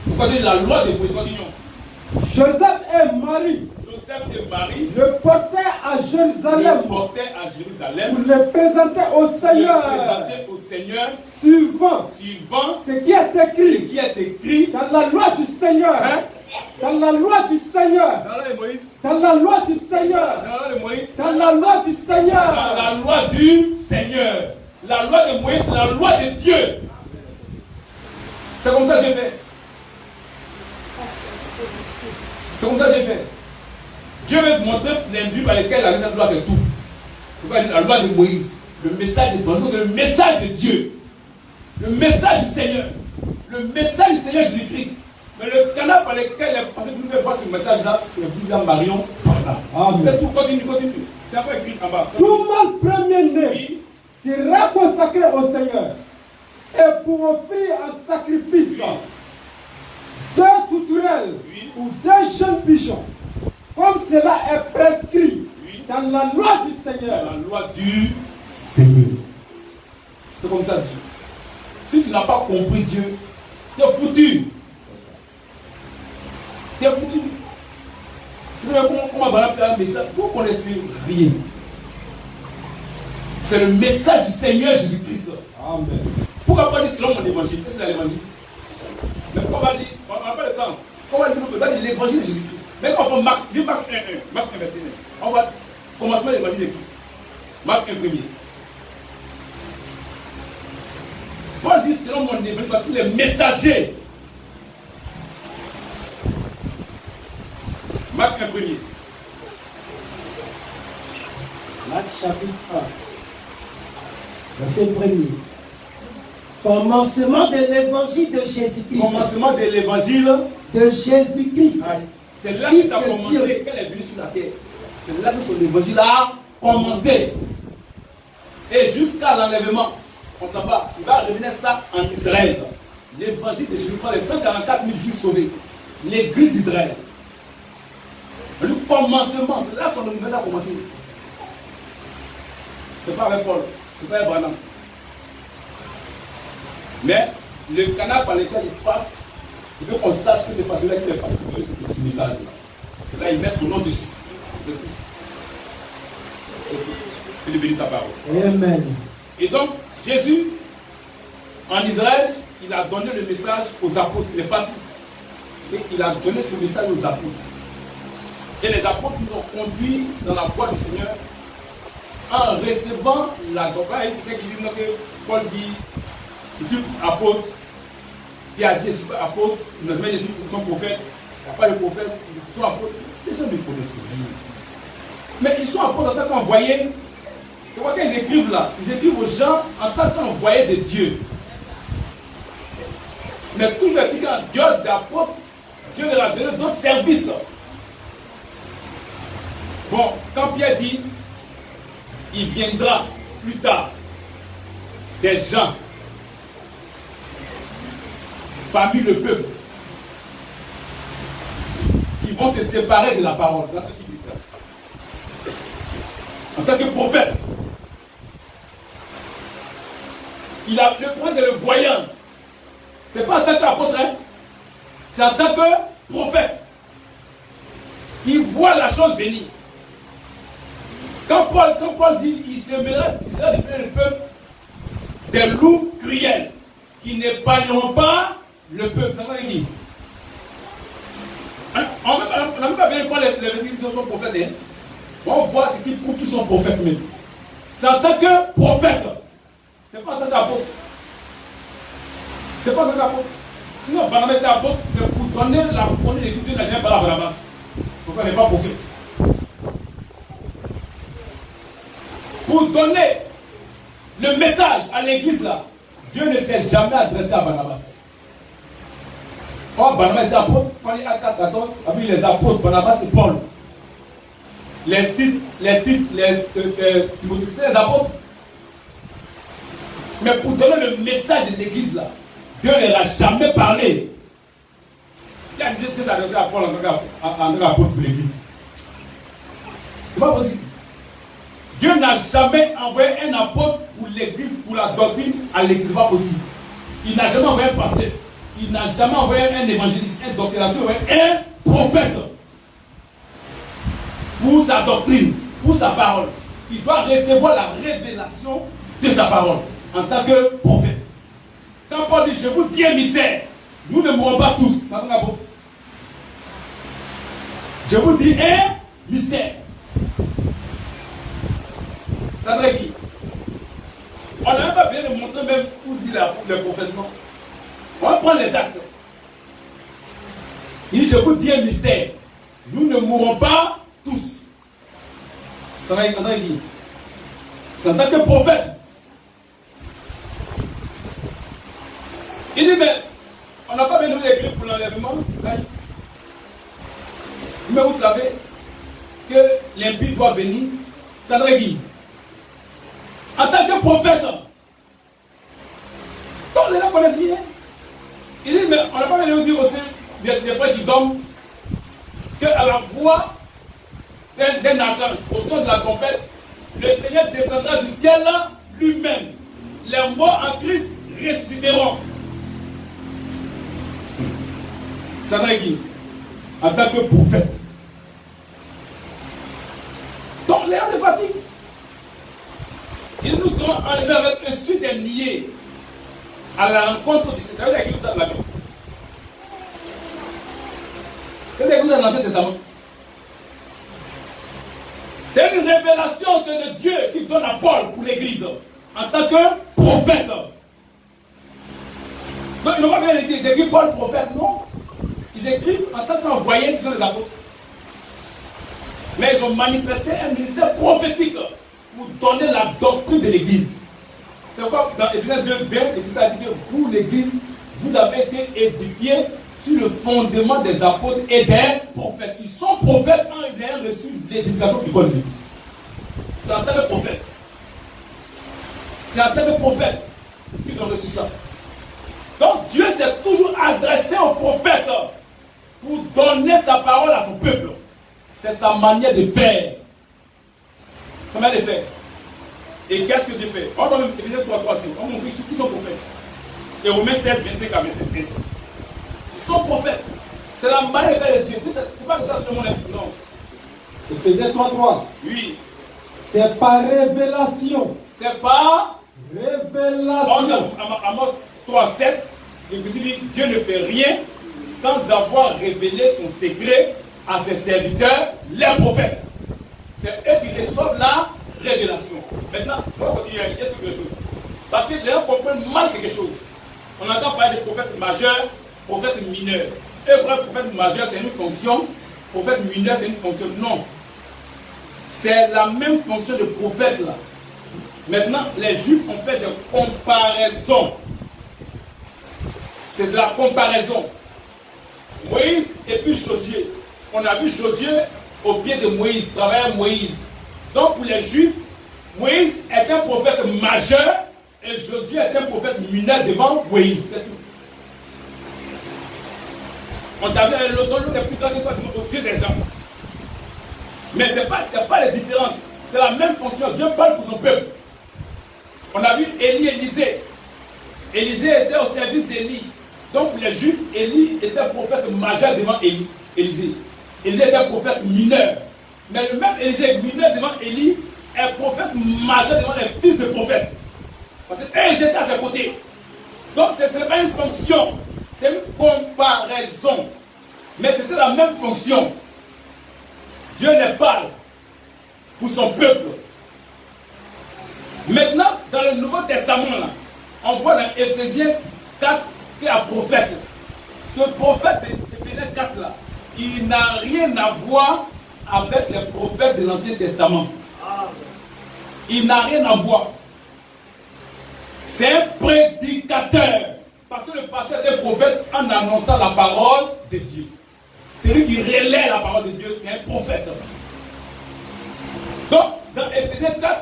Pourquoi dire la loi de Moïse? Continuons. Joseph et Marie Joseph et Marie le portaient à Jérusalem le portaient à Jérusalem pour le présenter au Seigneur, présenter au Seigneur suivant suivant ce qui est ce écrit qui est écrit dans la loi du Seigneur. Hein? Dans la loi du Seigneur. dans la loi de Moïse, Dans la loi du Seigneur. dans la loi de Moïse, Dans la loi du dans Seigneur. la loi du Seigneur. La loi de Moïse, c'est la loi de Dieu. C'est comme ça que Dieu fait. C'est comme ça que Dieu fait. Dieu veut te montrer l'induit par lequel la loi c'est tout. La loi de Moïse, le message de Dieu, c'est le message de Dieu. Le message du Seigneur. Le message du Seigneur Jésus-Christ. Mais le canal par lequel les personnes nous fait voir ce message-là, c'est William Marion. C'est tout, continue. C'est pas écrit en bas. Tout mâle premier-né Oui. sera consacré au Seigneur. Et pour offrir un sacrifice, Oui. 2 tourterelles Oui. ou 2 jeunes pigeons, comme cela est prescrit Oui. dans la loi du Seigneur. La loi du Seigneur. C'est comme ça, Dieu. Si tu n'as pas compris Dieu, tu es foutu. Tu es foutu. Tu sais comment balancer un message, vous connaissez rien. C'est le message du Seigneur Jésus-Christ. Amen. Pourquoi pas dire selon mon évangile? Qu'est-ce que c'est l'évangile? Mais pourquoi pas dire, on n'a pas le temps. Comment dire l'évangile de Jésus-Christ? Mais quand on prend Marc 1, Marc 1, verset 1, on va commencement de l'évangile écrit. Marc 1 premier. Paul dit selon mon évangile parce qu'il est messager. Marc 1 premier. Marc chapitre 1, verset 1er. Commencement de l'évangile de Jésus-Christ. Commencement de l'évangile De Jésus-Christ. C'est là que ça a Fils de commencé, Dieu. qu'elle est venue sur la terre. C'est là que son évangile a commencé. Et jusqu'à l'enlèvement, on s'en va. Il va revenir ça en Israël. L'évangile de Jésus, les 144 000 juifs sauvés. L'église d'Israël. Le commencement, c'est là que son évangile a commencé. C'est pas avec Paul, c'est pas avec Branham. Mais le canal par lequel il passe, il veut qu'on sache que c'est parce que là qu'il est passé pour ce message-là. Et là, il met son nom dessus. C'est tout. C'est tout. Il bénit sa parole. Amen. Et donc, Jésus, en Israël, il a donné le message aux apôtres, les partis. Et il a donné ce message aux apôtres. Et les apôtres nous ont conduits dans la voie du Seigneur en recevant la doctrine. C'est quelqu'un qui dit que Paul dit, je suis apôtre, qui a dit je suis apôtre, il n'a jamais dit qu'ils sont prophètes, il n'y a pas de prophète, ils sont apôtres. Les gens ne connaissent rien. Mais ils sont apôtres en tant qu'envoyés. C'est pourquoi quand ils écrivent là, ils écrivent aux gens en tant qu'envoyés de Dieu. Mais toujours est-il qu'en Dieu d'apôtre, Dieu leur a donné d'autres services. Bon, quand Pierre dit, il viendra plus tard des gens parmi le peuple qui vont se séparer de la parole. En tant que prophète, il a le point de le voyant. C'est pas en tant qu'apôtre, hein? C'est en tant que prophète. Il voit la chose venir. Quand Paul dit il sèmera le peuple des loups cruels qui n'épargneront pas le peuple. Ça va dire. On n'a même pas bien prendre les versets qui sont prophètes. Hein? On voit ce qui prouve qu'ils sont prophètes même. C'est en tant que prophète. C'est pas en tant qu'apôtre. C'est pas en tant qu'apôtre. Sinon, Barnabas était apôtre, mais pour donner la première d'écriture, il n'a jamais parlé à Barnabas. Pourquoi il n'est pas prophète? Pour donner le message à l'église là, Dieu ne s'est jamais adressé à Barnabas. Quand Barnabas était apôtre, quand il est à 4-14, avec les apôtres, Barnabas et Paul. Les Timothée, c'était les apôtres. Mais pour donner le message de l'église là, Dieu ne leur a jamais parlé. qui a dit de s'adresser à Paul en tant qu'apôtre pour l'église. C'est pas possible. Dieu n'a jamais envoyé un apôtre pour l'église, pour la doctrine à l'église. C'est pas possible. Il n'a jamais envoyé un pasteur. Il n'a jamais envoyé un évangéliste, un doctrinateur, un prophète pour sa doctrine, pour sa parole. Il doit recevoir la révélation de sa parole en tant que prophète. Quand Paul dit, je vous dis un mystère, nous ne mourrons pas tous. Ça donne la bonté. Je vous dis un mystère. Ça veut dire, on n'a même pas bien de montrer même où dit le prophète, non. On va prendre les actes. Il dit, je vous dis un mystère, nous ne mourrons pas tous. Ça veut dire, c'est en tant que prophète. Il dit, mais on n'a pas besoin d'écrire pour l'enlèvement. Mais vous savez que l'impie doit venir. Ça veut dire, en tant que prophète, tous les gens connaissent bien. Il dit, mais on n'a pas besoin de dire aussi des frères qui dorment qu'à la voix d'un archange, au son de la trompette, le Seigneur descendra du ciel lui-même. Les morts en Christ ressusciteront. Ça veut dire, en tant que prophète. Donc les gens c'est parti. Ils nous seront enlevés avec un suite des niais à la rencontre du Seigneur. Qu'est-ce que vous avez la main? Qu'est-ce que vous avez dans l'Ancien Testament? C'est une révélation de Dieu qui donne à Paul pour l'église en tant que prophète. Donc ils n'ont pas bien écrit Paul prophète, non. Ils écrivent en tant qu'envoyés, ce sont les apôtres. Mais ils ont manifesté un ministère prophétique pour donner la doctrine de l'église. C'est pourquoi dans Éphésiens 2, 20, il a dit que vous, l'église, vous avez été édifiés sur le fondement des apôtres et des prophètes. Ils sont prophètes en ayant reçu l'éducation du corps de l'église. C'est en tant que prophète. C'est en tant que prophète qu'ils ont reçu ça. Donc Dieu s'est toujours adressé aux prophètes pour donner sa parole à son peuple. C'est sa manière de faire. Sa manière de faire. Et qu'est-ce que Dieu fait? On va même Éphésiens 3, 3, 5. On montre qui sont prophètes. Et Romains 7, 25 à 26. Ils sont prophètes. C'est la manière de faire de Dieu. C'est pas que ça tout le monde est. Non. Éphésiens 3, 3. Oui. C'est par révélation. C'est par révélation. Amos 3, 7. Il dit Dieu ne fait rien sans avoir révélé son secret à ses serviteurs, les prophètes. C'est eux qui reçoivent la révélation. Maintenant, on va continuer à dire quelque chose. Parce que les gens comprennent mal quelque chose. On entend parler de prophètes majeurs, prophètes mineurs. Un vrai prophète majeur, c'est une fonction. Prophète mineur, c'est une fonction. Non. C'est la même fonction de prophète là. Maintenant, les Juifs ont fait des comparaisons. C'est de la comparaison. Moïse et puis Josué. On a vu Josué au pied de Moïse, travailler Moïse. Donc pour les Juifs, Moïse est un prophète majeur et Josué est un prophète mineur devant Moïse. C'est tout. On t'a vu l'autre est plus grand que toi aux yeux des gens. Mais il n'y a pas de différence. C'est la même fonction. Dieu parle pour son peuple. On a vu Élie et Élisée. Élisée était au service d'Élie. Donc pour les Juifs, Élie était un prophète majeur devant Élisée. Élisée était un prophète mineur. Mais le même Élisée mineur devant Élie est prophète majeur devant les fils de prophètes. Parce qu'eux, ils étaient à ses côtés. Donc ce n'est pas une fonction, c'est une comparaison. Mais c'était la même fonction. Dieu ne parle pour son peuple. Maintenant, dans le Nouveau Testament, là, on voit dans Éphésiens 4 qu'il y a un prophète. Ce prophète d'Éphésiens 4 là, il n'a rien à voir avec les prophètes de l'Ancien Testament. Il n'a rien à voir. C'est un prédicateur. Parce que le pasteur est prophète en annonçant la parole de Dieu. C'est lui qui relaie la parole de Dieu, c'est un prophète. Donc, dans Éphésiens 4,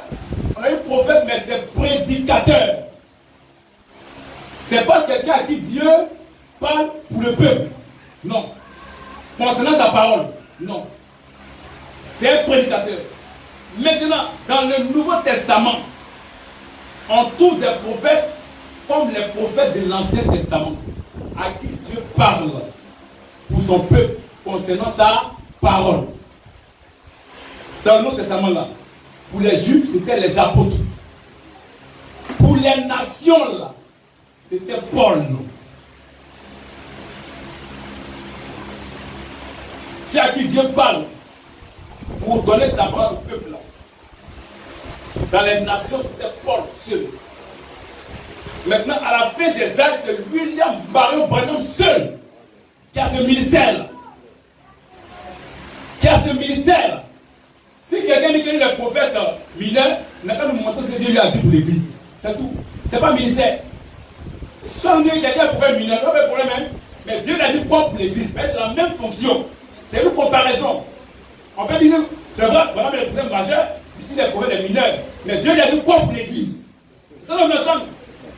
on a un prophète, mais c'est prédicateur. C'est pas quelqu'un à qui Dieu parle pour le peuple. Non. concernant sa parole. Non. C'est un prédicateur. Maintenant, dans le Nouveau Testament, on trouve des prophètes comme les prophètes de l'Ancien Testament, à qui Dieu parle pour son peuple concernant sa parole. Dans le Nouveau Testament, là, pour les Juifs, c'était les apôtres. Pour les nations, là, c'était Paul. C'est à qui Dieu parle pour donner sa parole au peuple. Là. Dans les nations, c'était Paul seul. Maintenant, à la fin des âges, c'est William Marion Branham seul qui a ce ministère. Qui a ce ministère. Si quelqu'un dit que le prophète mineur, n'a qu'à nous montrer ce que Dieu lui a dit pour l'église. C'est tout. C'est pas un ministère. Sans dire que quelqu'un est prophète mineur, il n'y a pas de problème. Hein? Mais Dieu l'a dit quoi pour l'église? C'est la même fonction. C'est une comparaison. On peut dire, c'est vrai, voilà les prophètes majeurs, ici les prophètes mineurs. Mais Dieu lui a dit quoi pour l'église? Ça va m'entendre.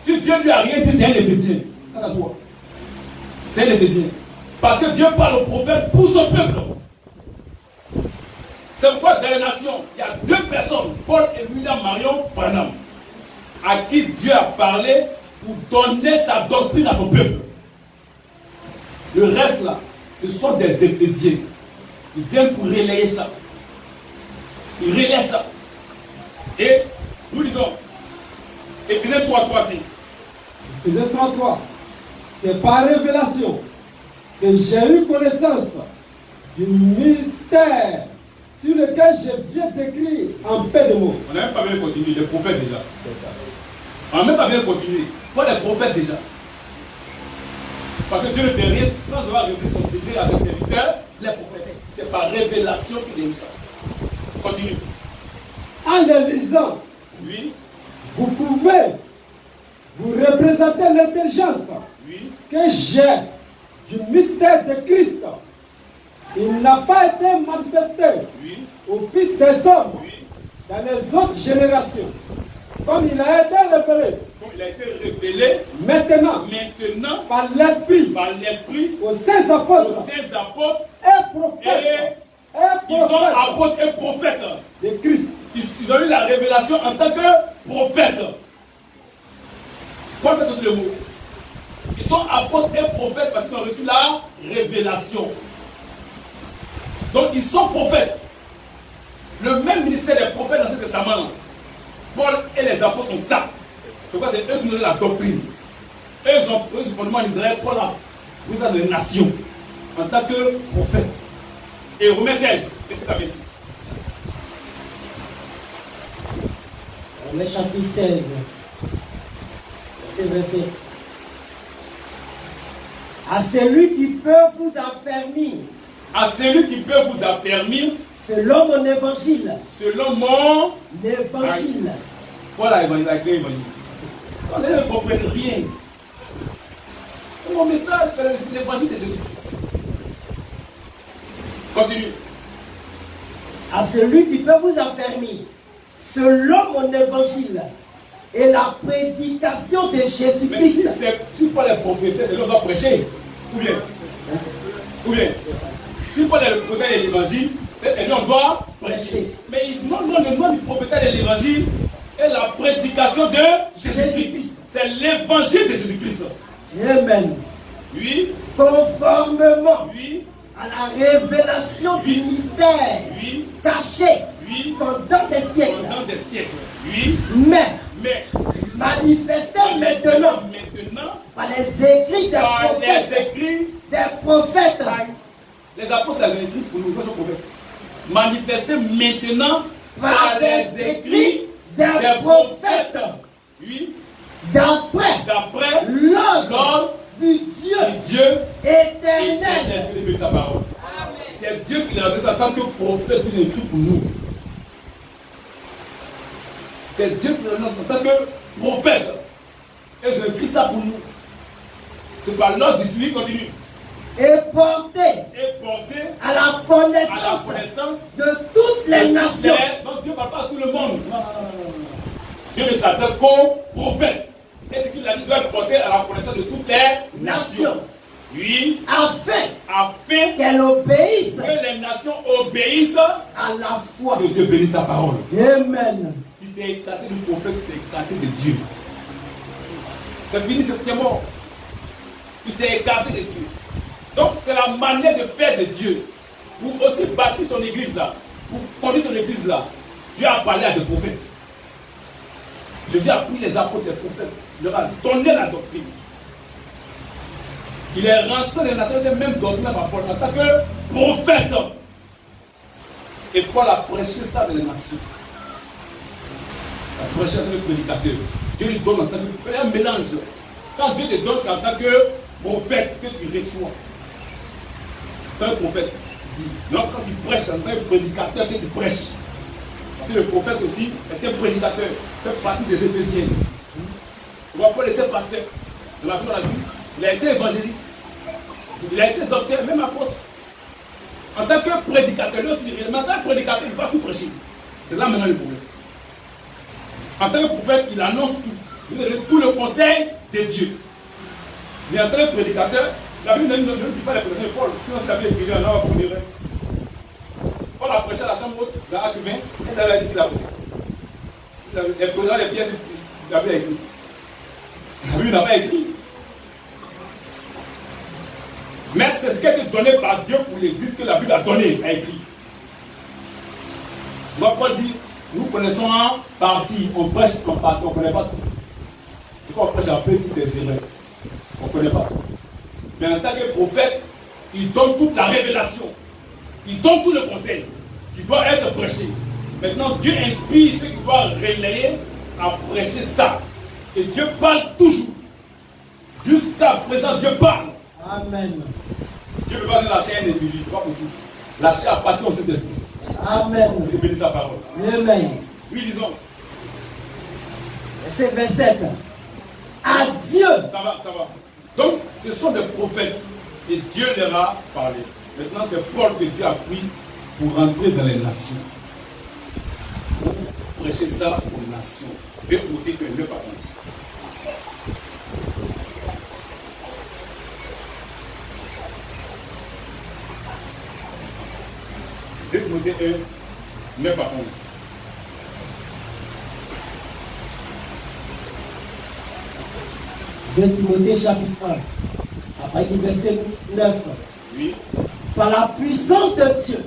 Si Dieu lui a rien dit, c'est un Éphésien. Ça soit. C'est un Éphésien. Parce que Dieu parle au prophète pour son peuple. C'est pourquoi dans les nations, il y a deux personnes, Paul et William Marion Branham, à qui Dieu a parlé pour donner sa doctrine à son peuple. Le reste là, ce sont des Éphésiens. Ils viennent pour relayer ça. Ils relaient ça. Et nous disons, Éphésiens 3:3, c'est. Éphésiens 3:3. C'est par révélation que j'ai eu connaissance du mystère sur lequel je viens d'écrire en paix de mots. On n'a même pas bien continué, les prophètes déjà. On n'a même pas bien continué. Pas les prophètes déjà. Parce que Dieu ne fait rien sans avoir révélé son secret à ses serviteurs, les prophètes. C'est par révélation qu'il a eu ça. Continue. En les lisant, Oui. vous pouvez vous représenter l'intelligence Oui. que j'ai du mystère de Christ. Il n'a pas été manifesté Oui. au Fils des hommes Oui. dans les autres générations, comme il a été révélé Comme il a été révélé maintenant par l'Esprit aux saints apôtres et prophètes. ils sont apôtres et prophètes. De Christ. Ils ont eu la révélation en tant que prophètes. Quoi fait ce le mot? Ils sont apôtres et prophètes parce qu'ils ont reçu la révélation. Donc ils sont prophètes. Le même ministère des prophètes dans ce testament. Paul et les apôtres ont ça. C'est quoi? C'est eux qui nous donnent la doctrine. Eux, ils ont pris ce fondement en Israël. Paul a pris ça des nations en tant que prophète. Et Romains 16, verset 6. Romains chapitre 16, verset. À celui qui peut vous affermir. À celui qui peut vous affermir. Selon mon évangile. Selon mon évangile. Voilà l'évangile, la clé évangile. On ne comprend rien. Mon message, c'est l'évangile de Jésus-Christ. Continue. À celui qui peut vous affermir. Selon mon évangile. Et la prédication de Jésus-Christ. Mais si c'est pas les propriétaires, c'est lui qui doit prêcher. Ou bien. Si pas les propriétaires de l'évangile, c'est lui qui doit prêcher. Mais il demande le nom du propriétaire de l'évangile et la prédication de Jésus-Christ. C'est l'évangile de Jésus-Christ. Amen. Oui. Conformément. Oui. À la révélation du mystère. Oui. Caché. Oui. Pendant des siècles. Pendant des siècles. Oui. Mais. Manifesté maintenant. Par les écrits des prophètes. Des prophètes. Les apôtres les écrits pour nous, nous sommes prophètes. Manifesté maintenant par les écrits des prophètes. Oui. D'après l'ordre du Dieu éternel. C'est Dieu qui l'a donné ça en tant que prophète qui l'a écrit pour nous. C'est Dieu qui l'a donné en tant que prophète. Et j'ai écrit ça pour nous. C'est par l'ordre du Dieu qui continue. Et porté à la connaissance de toutes les nations. Donc Dieu ne parle pas à tout le monde. Dieu ne s'adresse qu'aux prophètes. Et ce qu'il a dit doit être porté à la connaissance de toutes les nations. Oui. Afin Afin qu'elle obéisse que les nations obéissent à la foi. que Dieu bénisse sa parole. Amen. Tu t'es écarté du prophète, tu t'es écarté de Dieu. C'est fini, c'est mort. Tu t'es écarté de Dieu. Donc c'est la manière de faire de Dieu. Pour aussi bâtir son église là, pour conduire son église là, Dieu a parlé à des prophètes. Jésus a pris les apôtres, les prophètes, il leur a donné la doctrine. Il est rentré dans les nations, c'est même doctrine à Paul en tant que prophète. Et Paul a prêché ça dans les nations. Il a prêché en tant que prédicateur. Dieu lui donne en tant que un mélange. Quand Dieu te donne, c'est en tant que prophète que tu reçois. En tant que prophète, tu dis. Non, quand tu prêches, en tant que prédicateur que tu prêches. Parce que le prophète aussi était prédicateur, fait partie des Éphésiens. Paul était pasteur. Dans la vie, on a vu, il a été évangéliste. Il a été docteur, même apôtre. En tant que prédicateur, lui aussi, mais en tant que prédicateur, il ne va pas tout prêcher. C'est là maintenant le problème. En tant que prophète, il annonce tout. Il donne tout le conseil de Dieu. Mais en tant que prédicateur, la Bible ne dit pas les prédicateurs de Paul. Sinon, c'est la Bible écrite en or pour dire. Paul a prêché à la chambre haute dans Acte 20, et ça va dire ce qu'il a prêché. Les prédicateurs, les pièces, la Bible a écrit. La Bible n'a pas écrit. Mais c'est ce qui a été donné par Dieu pour l'église que la Bible a donné, a écrit. Moi, Paul dit, nous connaissons en partie, on prêche en partie, on ne connaît pas tout. Quand on prêche un petit des erreurs, on ne connaît pas tout. Mais en tant que prophète, il donne toute la révélation. Il donne tout le conseil qui doit être prêché. Maintenant, Dieu inspire ceux qui doivent relayer à prêcher ça. Et Dieu parle toujours. Jusqu'à présent, Dieu parle. Amen. Dieu ne peut pas lâcher un ennemi, c'est pas possible. Lâcher à partir de cet esprit. Amen. Il bénit sa parole. Amen. Oui, disons. Verset 27. À Dieu. Ça va, ça va. Donc, ce sont des prophètes. Et Dieu leur a parlé. Maintenant, c'est Paul que Dieu a pris pour rentrer dans les nations. Pour prêcher ça aux nations. Et pour dire que ne pas penser. 2 Timothée 1, 9 à 11. De Timothée chapitre 1, après du verset 9. Oui. Par la puissance de Dieu,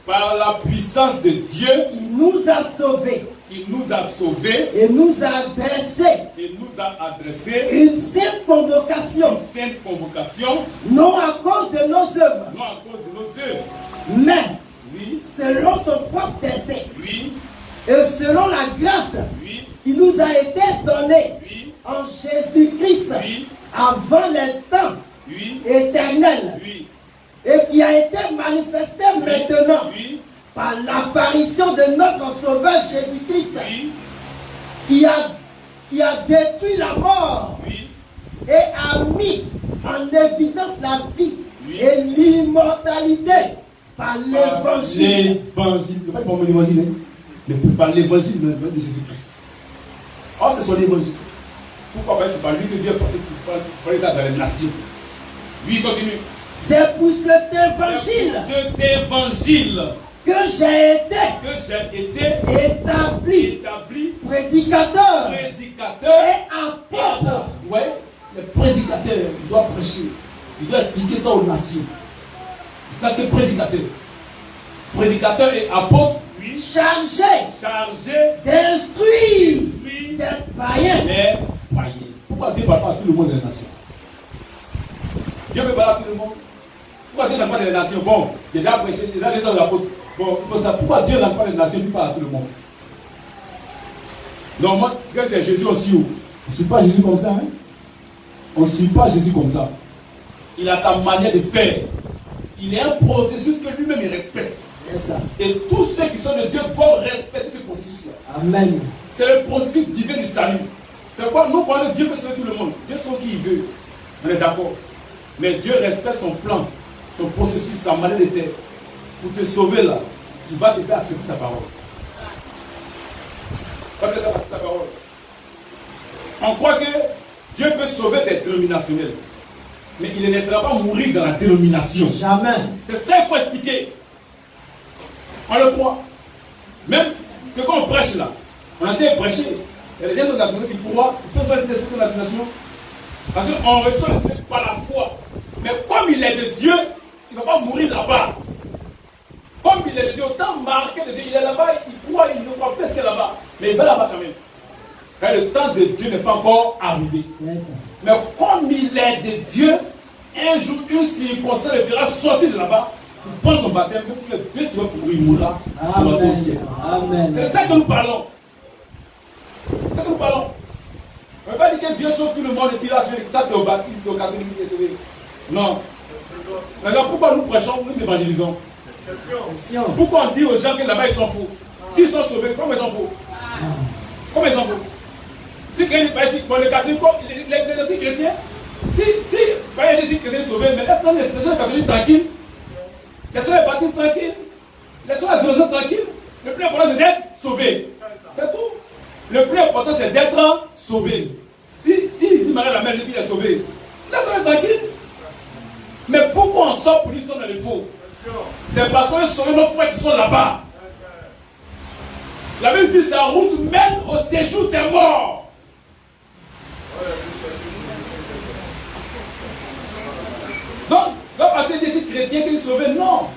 Par la puissance de Dieu, il nous a sauvés qui nous a sauvés et nous a adressé et nous a adressé une sainte convocation, une sainte convocation, non à cause de nos œuvres, non à cause de nos œuvres. mais Oui, selon son propre dessein oui, et selon la grâce oui, qui nous a été donnée oui, en Jésus-Christ oui, avant les temps oui, éternels oui, et qui a été manifesté maintenant oui, par l'apparition de notre Sauveur Jésus-Christ oui, qui a détruit la mort oui, et a mis en évidence la vie Oui. et l'immortalité par l'évangile. L'évangile, ne pas par mon évangile, mais par l'évangile de Jésus-Christ. Or, c'est son évangile. Pourquoi? Parce que c'est par lui que Dieu a pensé qu'il fallait ça dans les nations. Oui, continue. C'est pour cet évangile Cet évangile que j'ai été établi prédicateur prédicateur. et apôtre. Oui, le prédicateur, il doit prêcher. Il doit expliquer ça aux nations. Il doit être prédicateur. Prédicateur et apôtre, oui, Chargé chargé d'instruire d'instruire des païens. les païens. Pourquoi Dieu ne parle pas à tout le monde des nations? Dieu peut parler à tout le monde. Pourquoi Dieu n'a pas des nations? Bon, il a prêché, il a les hommes d'apôtres. Bon, il faut ça. Pourquoi Dieu n'a pas des nations? Il parle à tout le monde. Normalement, c'est Jésus aussi. On ne suit pas Jésus comme ça. Hein? On ne suit pas Jésus comme ça. Il a sa manière de faire. Il est un processus que lui-même il respecte. C'est ça. Et tous ceux qui sont de Dieu doivent respecter ce processus-là. Amen. C'est le processus divin du salut. C'est pourquoi nous croyons que Dieu peut sauver tout le monde. Dieu sauve qui il veut. On est d'accord. Mais Dieu respecte son plan, son processus, sa manière de faire. Pour te sauver là, il va te faire accepter sa parole. Il va te faire accepter sa parole. On croit que Dieu peut sauver des dénominationnels. mais il ne laissera pas mourir dans la dénomination. Jamais. C'est ça qu'il faut expliquer. On le croit. Même ce qu'on prêche là, on a été prêché. Il y a des gens de la dénomination qui croient, ils peuvent rester l'esprit de la dénomination. Parce qu'on reçoit l'esprit par la foi. Mais comme il est de Dieu, il ne va pas mourir là-bas. Comme il est de Dieu, autant marqué de Dieu, il est là-bas, il croit, il ne croit plus qu'il est là-bas. Mais il va là-bas quand même. Et le temps de Dieu n'est pas encore arrivé. Mais comme il est de Dieu, un jour, une circonstance le fera sortir de là-bas, il prend son baptême, il fait 2 secondes pour il mourra. Amen. C'est ça que nous parlons. C'est ça que nous parlons. On ne va pas dire que Dieu sauve tout le monde et puis là, tu es au baptiste, tu es au catholique, tu es sauvé. Non. Maintenant, pourquoi nous prêchons, nous évangélisons? Pourquoi on dit aux gens que là-bas ils sont faux? S'ils sont sauvés, comment ils sont faux? Comment ils sont faux? Si quelqu'un dit, bon, les catholiques, les aussi chrétiens, si, il y a des chrétiens sauvés, mais laissons les catholiques tranquilles, laissons les baptistes tranquilles, laissons les adolescents tranquilles. Le plus important c'est d'être sauvé. C'est tout. Le plus important c'est d'être sauvé. Si il dit Marie la mère, il est sauvé, laissons-les tranquilles. Mais pourquoi on sort pour dire qu'ils sont dans les faux? C'est parce qu'on sauve nos frères qui sont là-bas. La Bible dit sa route mène au séjour des morts. Donc, ça va passer d'ici chrétien qui est sauvé? Non.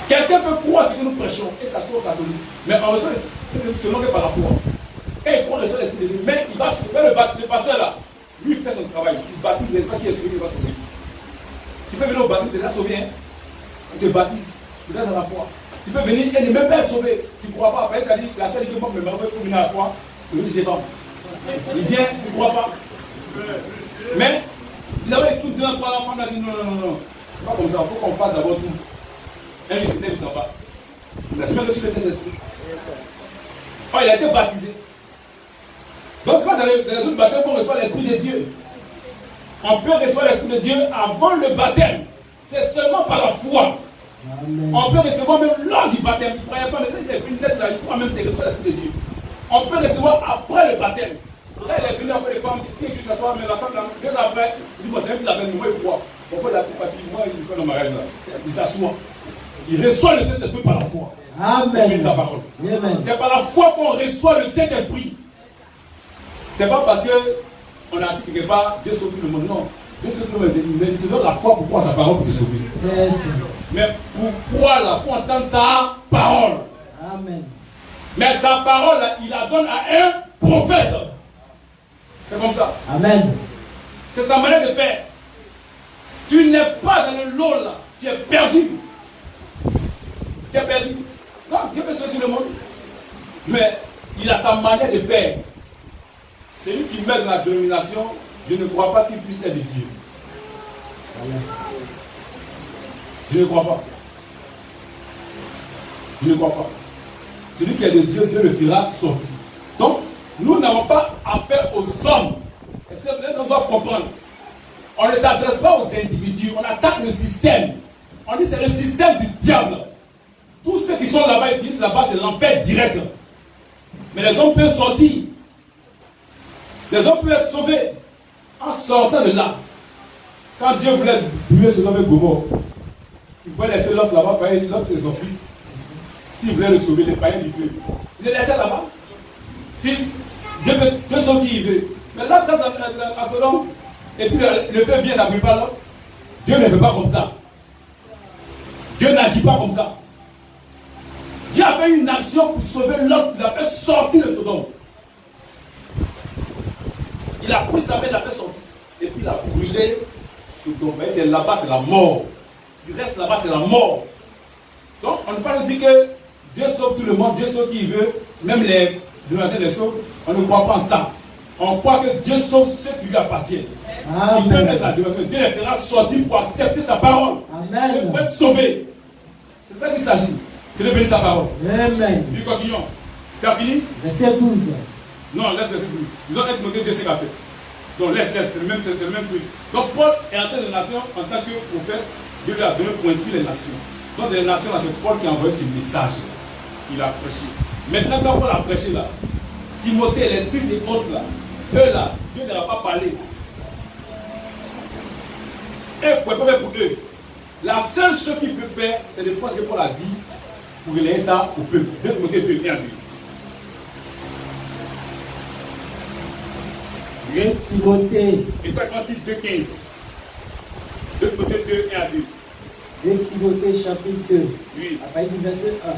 Quelqu'un peut croire ce que nous prêchons et ça sort catholique. Mais on reçoit seulement que par la foi. Et il prend l'esprit de Dieu. Mais il va sauver le pasteur là. Lui il fait son travail. Il baptise les gens qui est sauvé, il va sauver. Tu peux venir au baptême, tu es déjà sauvé. Hein? On te baptise. Tu es dans la foi. Tu peux venir et ne même pas être sauvé. Tu ne crois pas. Après, tu as dit, la seule qui manque, mais il faut venir à la foi. Le juge défend. Il vient, il ne croit pas. Mais, il avait tout dedans, on a dit non. Pas comme ça, il faut qu'on fasse d'abord tout. Un missionnaire, il s'en va. Il n'a jamais reçu le Saint-Esprit. Oh, il a été baptisé. Donc, ce n'est pas dans les autres baptêmes qu'on reçoit l'Esprit de Dieu. On peut recevoir l'Esprit de Dieu avant le baptême. C'est seulement par la foi. Amen. On peut recevoir même lors du baptême. Il ne croyait pas, mais il est venu là, il croit même que recevoir l'Esprit de Dieu. On peut recevoir après le baptême. Là, il est venu après les femmes qui juste s'asseoir, mais la femme, là, 2 ans après, il dit, bon, c'est même plus la peine, moi, il croit. On fait la partie, moi, il fait le mariage là. Il s'assoit. Il reçoit le Saint-Esprit par la foi. Amen. Sa parole. Amen. C'est par la foi qu'on reçoit le Saint-Esprit. C'est pas parce que on a assis quelque part, Dieu sauve tout le monde. Non. Dieu sauve tout le monde. Mais il te donne la foi pour croire sa parole pour te sauver. Yes. Mais pour croire là, il faut entendre sa parole. Amen. Mais sa parole, là, il la donne à un prophète. C'est comme ça. Amen. C'est sa manière de faire. Tu n'es pas dans le lot là. Tu es perdu. Tu es perdu. Non, Dieu peut sauver tout le monde. Mais il a sa manière de faire. Celui qui met dans la dénomination, je ne crois pas qu'il puisse être de Dieu. Je ne crois pas. Je ne crois pas. Celui qui est de Dieu, Dieu le fera sortir. Donc, nous n'avons pas affaire aux hommes. Est-ce que les gens doivent comprendre? On ne s'adresse pas aux individus, on attaque le système. On dit que c'est le système du diable. Tous ceux qui sont là-bas et finissent là-bas, c'est l'enfer direct. Mais les hommes peuvent sortir. Les hommes peuvent être sauvés en sortant de là. Quand Dieu voulait brûler ce homme Gomorrhe, il pouvait laisser l'autre là-bas, l'autre c'est son fils. S'il voulait le sauver, les païens du feu, il le laissait là-bas. Si Dieu sauve qui il veut. Mais là, dans à Sodome, et puis le feu vient, ça ne brûle pas l'autre. Dieu ne fait pas comme ça. Dieu n'agit pas comme ça. Dieu a fait une action pour sauver l'autre, il a fait sortir de Sodome. Il a pris sa main, il a fait sortir. Et puis il a brûlé Sodome. Et là-bas, c'est la mort. Il reste là-bas, c'est la mort. Donc, on ne peut pas dire que Dieu sauve tout le monde, Dieu sauve qui il veut, même les dénominations les sauvent. On ne croit pas en ça. On croit que Dieu sauve ceux qui lui appartiennent. Amen. Il peut mettre la dénomination. Dieu les fera sortir pour accepter sa parole. Amen. Pour être sauvé. C'est ça qu'il s'agit. Que de bénir sa parole. Amen. Puis continuons. Tu as fini? Verset 12. Non, laisse verset 12. Ils ont été notés 2 verset. Donc laisse, c'est le même truc. Donc Paul est entré dans les nations en tant que prophète. Dieu lui a donné pour instruire les nations. Donc les nations, là, c'est Paul qui a envoyé ce message. Il a prêché. Maintenant, quand Paul a prêché là, Timothée, les trucs et autres là, eux là, Dieu ne leur a pas parlé. Et pour eux. La seule chose qu'il peut faire, c'est de prendre ce que Paul a dit pour relayer ça au peuple. 2 Timothée 2, 1 à 2. 2 Timothée. Et toi, quand tu dis 2, 15. 2 Timothée 2, 1 à 2. 2 Timothée chapitre 2. Oui. À partir du verset 1.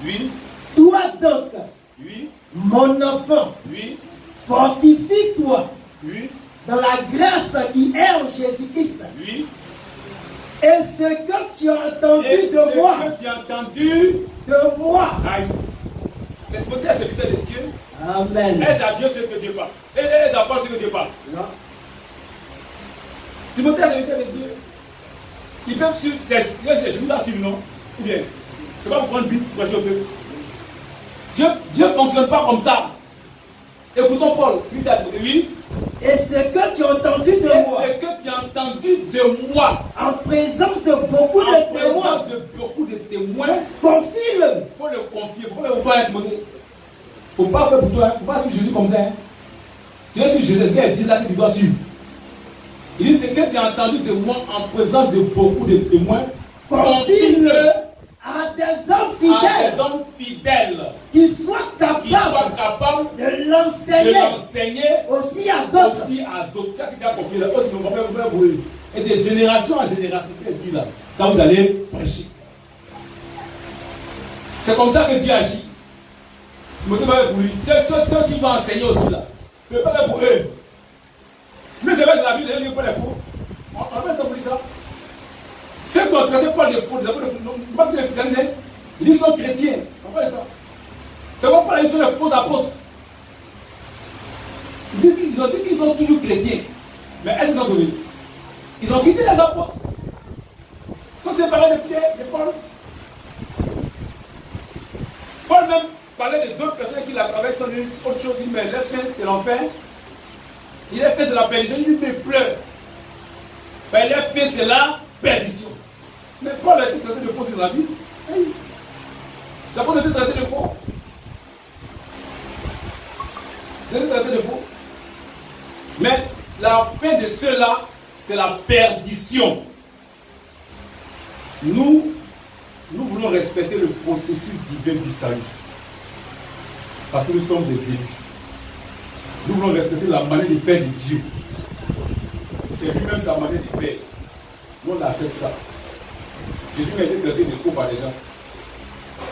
Oui. Toi donc, Oui. mon enfant, Oui. fortifie-toi Oui. dans la grâce qui est en Jésus-Christ. Oui. Et ce que tu as entendu Et de moi, ce que tu as entendu de moi. aïe. Les Timothée est serviteur de Dieu. Amen. Est-ce à Dieu ce que Dieu parle? Et les apôtres ce que Dieu parle? Non. Timothée est serviteur de Dieu. Ils peuvent suivre, c'est Jésus là suivre, non? Ou bien, c'est pas pour prendre Bible pour prêcher au peuple. Dieu ne fonctionne pas comme ça. Écoutons Paul, il dit à Timothée, oui. Et ce que tu as entendu de Et moi, ce que tu as entendu de moi, en présence de beaucoup en de témoins, présence de beaucoup de témoins, confie-le. il faut le confier. Il ne faut pas être monté. Il ne faut pas faire pour toi. Il ne faut pas suivre Jésus comme ça. Hein. Tu veux suivre Jésus, ce qu'il dit là que tu dois suivre. Il dit ce que tu as entendu de moi en présence de beaucoup de témoins, Confie-le confie-le à des hommes à fidèles des hommes fidèles qui soient qui soient capables capables de de l'enseigner l'enseigner aussi à d'autres. aussi à d'autres. C'est ça qui t'a confié là. Aussi, mon père, vous pouvez brûler. Et de génération en génération, ce qu'il dit là, ça vous allez prêcher. C'est comme ça que Dieu agit. Timothée va pour lui. Ceux qui vont enseigner aussi là, ne peuvent pas faire pour eux. Mais c'est vrai que la Bible, il n'y a pas les faux. On va pas ça. Ceux qui ont traité par des faux, des apôtres de faux, non pas tous les spécialisés, ils sont chrétiens. On va pas ça. C'est pas pour ils sont les faux apôtres. Ils ont dit qu'ils sont toujours chrétiens. Mais est-ce qu'ils sont sauvés? Ils ont quitté les apôtres. Ils sont séparés de Pierre, de Paul. Paul même parlait de d'autres personnes qui l'avaient sur une autre chose. Il dit, mais les faits, c'est l'enfer. Il est fait, c'est la perdition. Il dit, mais pleure. Mais les faits, c'est la perdition. Mais Paul a été traité de faux sur la Bible. Hey. Ça peut être traité de faux. C'est traité de faux. Mais la fin de cela, c'est la perdition. Nous voulons respecter le processus divin du salut. Parce que nous sommes des élus. Nous voulons respecter la manière de faire de Dieu. C'est lui-même sa manière de faire. Nous, on accepte ça. Jésus m'a été traité de faux par les gens.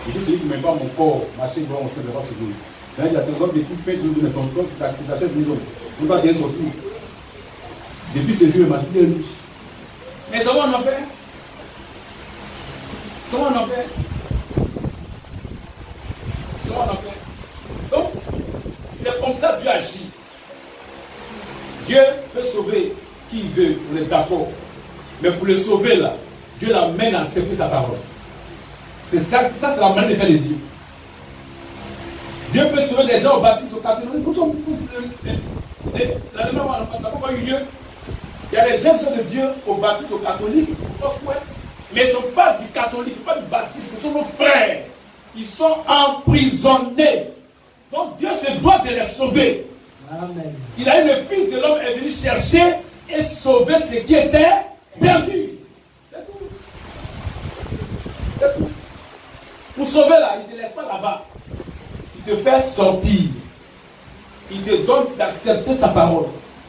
Il dit, celui qui ne met pas mon corps, ma chair, on sait, c'est pas ce que là, il a tendance de tout peindre de ton corps, c'est ta chair de maison. On va dire aussi. Depuis ce jour, il m'a dit, il est riche. Mais ça va en enfer. Ça va en enfer. Ça va en enfer. Donc, c'est comme ça que Dieu agit. Dieu peut sauver qui il veut, on est d'accord. Mais pour le sauver là, Dieu l'amène à accepter sa parole. C'est ça, c'est la manière de faire de Dieu. Dieu peut sauver les gens au baptême, au catholique. La demande n'a pas eu lieu. Il y a des gens qui sont de Dieu au baptême, au catholique, au fausse point. Mais ils ne sont pas du catholique, ils ne sont pas du baptiste, ce sont nos frères. Ils sont emprisonnés. Donc Dieu se doit de les sauver. Amen. Il a eu le Fils de l'homme est venu chercher et sauver ce qui était perdu. C'est tout. C'est tout. Pour sauver là, il ne te laisse pas là-bas. Il te fait sortir. Il te donne d'accepter sa parole.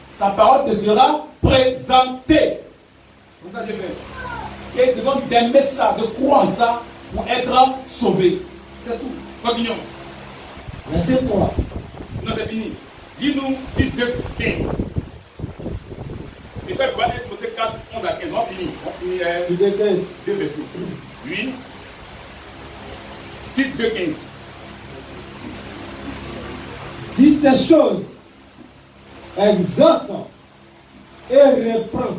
Sa parole te sera présentée. C'est comme ça que Dieu fait. Et il te donne d'aimer ça, de croire en ça pour être sauvé. C'est tout. Continuons. Verset 3. Non, c'est fini. Dis-nous, dis 2, 15. Et puis, on va être côté 4, 11 à 15. On finit. On finit 2 versets. Oui. Dites 2, 15. Dis ces choses, exhorte et reprend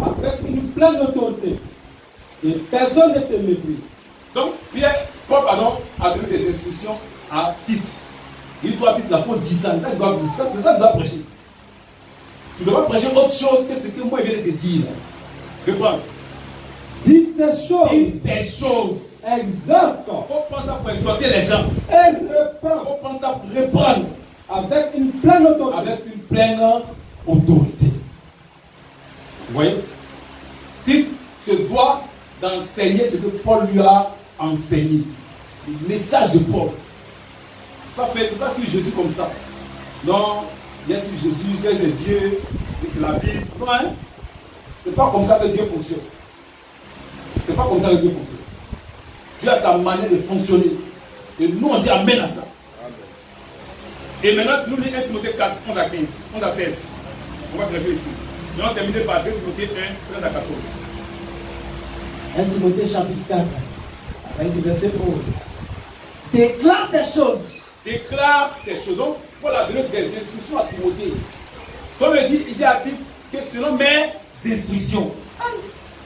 avec une pleine autorité. Et personne ne te méprise. Donc, Paul a donné des instructions à Tite. Il doit Tite, la faute dit ça. C'est ça qu'il doit dire. C'est ça qu'il doit prêcher. Tu ne dois pas prêcher autre chose que ce que moi je viens de te dire. Reprends. Dis ces choses. Dis ces choses. Exhorte. Il faut prendre ça pour exhorter les gens. Et Il reprend. faut prendre ça pour reprendre. Avec une pleine autorité. Avec une pleine autorité. Vous voyez? d'enseigner ce que Paul lui a enseigné. Le message de Paul. Pas suivre Jésus comme ça. Non, il y a suivre Jésus, que c'est Dieu, que c'est la Bible. Non, hein? C'est pas comme ça que Dieu fonctionne. C'est pas comme ça que Dieu fonctionne. Dieu a sa manière de fonctionner. Et nous, on dit Amen à ça. Amen. Et maintenant, nous lisons 1 Timothée 4, 11 à 15, 11 à 16. On va graduer ici. Nous allons terminer par 2 Timothée 1, 13 à 14. 1 Timothée chapitre 4, avec le verset 11. Déclare ces choses. Déclare ces choses. Donc, Paul a donné des instructions à Timothée. Ça veut dire, il a dit que selon mes instructions.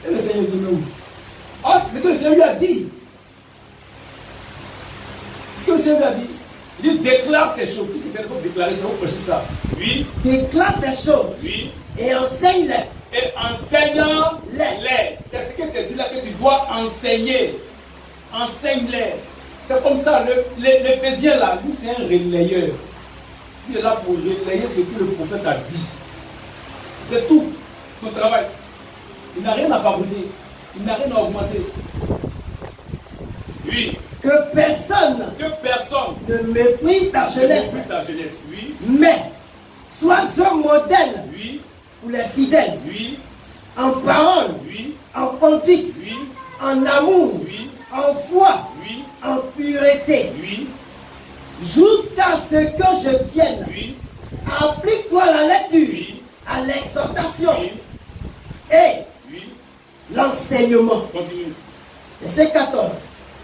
Et le Seigneur dit où? Ah, c'est ce que le Seigneur lui a dit. Ce que le Seigneur lui a dit. Il déclare ces choses. Tout ce qu'il faut déclarer, c'est vous prêcher ça. Oui. Déclare ces choses. Oui. Et enseigne-les. Et enseigne-les. C'est ce que tu dis là que tu dois enseigner. Enseigne-les. C'est comme ça. L'Éphésien là, lui c'est un relayeur. Il est là pour relayer ce que le prophète a dit. C'est tout. Son travail. Il n'a rien à fabriquer. Il n'a rien à augmenter. Oui. Que personne ne méprise ta jeunesse. Oui. Mais sois un modèle oui. pour les fidèles. Oui. En parole. Oui. En conduite. Oui. En amour. Oui. En foi. Oui. En pureté. Oui. Jusqu'à ce que je vienne. Oui. Applique-toi à la lecture. Oui. À l'exhortation. Oui. Et oui. L'enseignement. Continue. Verset 14.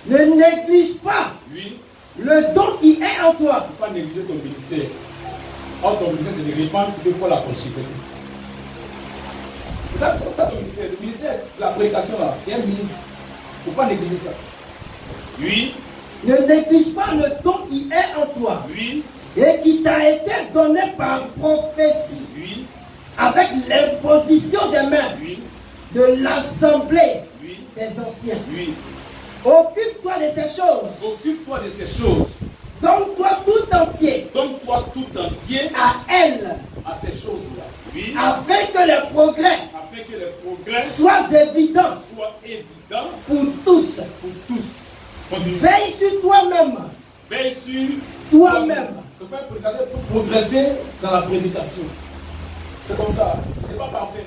Ne néglige pas oui. le don qui est en toi. Il ne faut pas négliger ton ministère. Or, ton ministère, c'est de répandre ce que Paul a prêché. C'est ça ton ministère. Le ministère de la prédication, là, il y a un ministre. Il ne faut pas négliger ça. Oui. Ne néglige pas le don qui est en toi. Oui. Et qui t'a été donné par prophétie. Oui. Avec l'imposition des mains. Oui. De l'assemblée oui. des anciens. Oui. Occupe-toi de ces choses. Occupe-toi de ces choses. Donne-toi tout entier. Donne-toi tout entier à elle. À ces choses-là. Oui. Afin que les progrès. Afin que les progrès soient évidents. Soient évidents. Pour tous. Pour tous. Veille sur toi-même. Veille sur toi-même. Pour progresser dans la prédication. C'est comme ça. Il n'est pas parfait.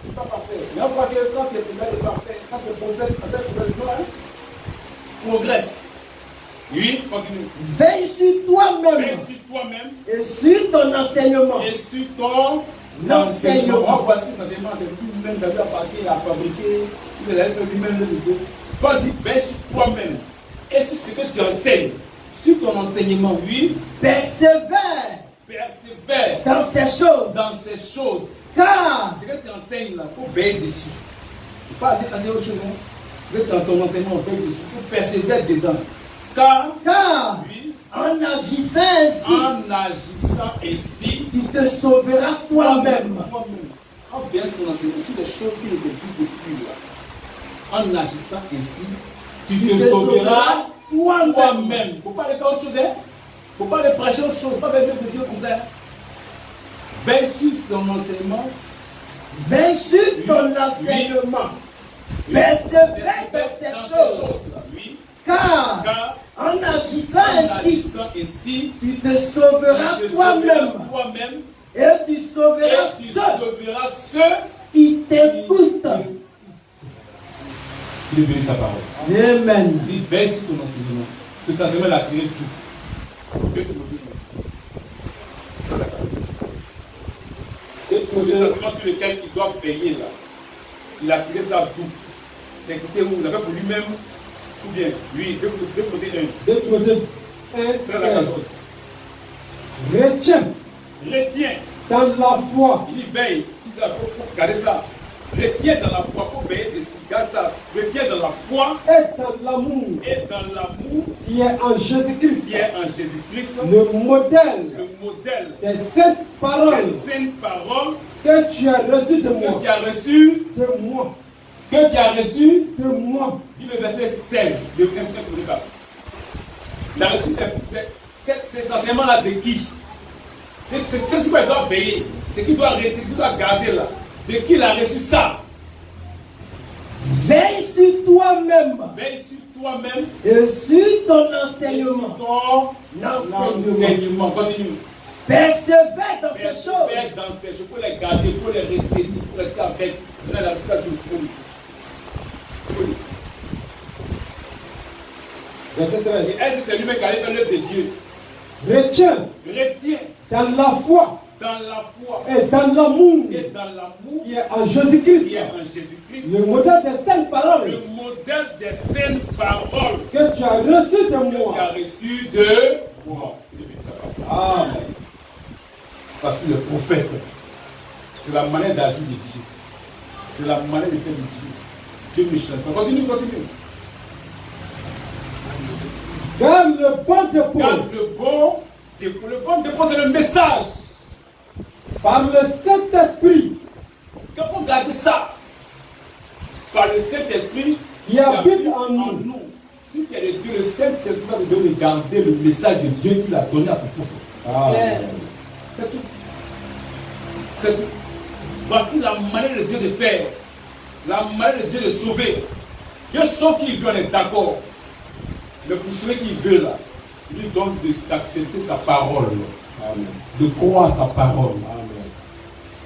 Il n'est pas parfait. Mais on voit que quand tu es parfait, quand tu es prophète, quand tu es prophète, progresse. Oui, continue. Veille sur toi-même. Veille sur toi-même. Et sur ton enseignement. Et sur ton enseignement. Voici l'enseignement, c'est lui-même, ça lui appartient à fabriquer. Il a fait lui-même le niveau. Paul dit, veille sur toi-même. Et sur ce que tu enseignes. Sur ton enseignement, oui. Persévère. Persévère. Dans ces choses. Dans ces choses. Car. Ce que tu enseignes là, il faut veiller dessus. Il ne faut pas dire enseigner autre chose. Non? Ce que dans ton enseignement, on veille dessus. Il faut persévérer dedans. Car oui, en agissant ainsi, tu te sauveras toi-même. En bien ce qu'on enseigne, sur des choses qui ne te disent plus là. En agissant ainsi, tu te sauveras toi-même. Il ne faut pas aller faire autre chose. Il ne faut pas aller prêcher autre chose. Il ne faut pas venir de Dieu comme ça. Veille sur ton enseignement. Veille sur ton enseignement. Oui. Persévère dans ces choses. Oui. Car en agissant ainsi, tu te sauveras toi-même. Et tu sauveras ceux qui t'écoutent. Il bénit sa parole. Amen. Il veille sur ton enseignement. Cet enseignement a tiré tout. Que tu c'est l'enseignement sur lequel il doit payer là. Il a tiré ça tout. C'est écouté où il a fait pour lui-même. Tout bien. Oui, 2 Timothée 1. 2 Timothée 1. 13 à 14. Retiens dans la foi. Il veille. Si ça faut garder ça. Retiens dans la foi. Il faut veiller dessus. Garde ça. Retiens dans la foi. Et dans l'amour. Et dans l'amour. Qui est en Jésus-Christ. Qui est en Jésus-Christ. Le modèle. Le modèle. Des saintes paroles. Des saintes paroles. Que tu as reçu de moi. Que tu as reçu de moi. Que tu as reçu de moi. Dis le verset 16 de 1 Timothée 4. Il a reçu cet enseignement-là de qui? C'est ce qu'il doit veiller. C'est qu'il doit garder là. De qui il a reçu ça? Veille sur toi-même Veille sur toi-même. et sur ton Et sur enseignement. ton enseignement. Continue. Persévère dans ces choses. Persévère dans ces choses. Il faut les garder, il faut les retenir, il faut rester avec. Là, la foi du folie. Folie. Verset 13. Et est-ce que c'est lui-même qui a fait l'œuvre de Dieu? Retiens Retiens dans la foi dans la foi et dans l'amour et dans l'amour qui est en Jésus-Christ, qui est en Jésus-Christ, le modèle des saintes paroles le modèle des saintes paroles que tu as reçu de que tu moi. as reçu de moi. Amen. C'est parce qu'il est prophète. C'est la manière d'agir de Dieu. C'est la manière de faire de Dieu. Dieu ne change pas. Continue, continue. Garde le bon dépôt Garde le bon dépôt. Le bon dépôt, c'est le message. par le Saint-Esprit Il faut garder ça. Par le Saint-Esprit qui habite en nous. Si tu es de Dieu, le Saint-Esprit va te donner de garder le message de Dieu qu'il a donné à ses prophètes. Amen. C'est tout. C'est tout. Voici la manière de Dieu de faire. La manière de Dieu de sauver. Dieu sauve qui veut, on est d'accord. Mais pour celui qui veut là, il lui donne d'accepter sa parole. Amen. De croire sa parole. Amen.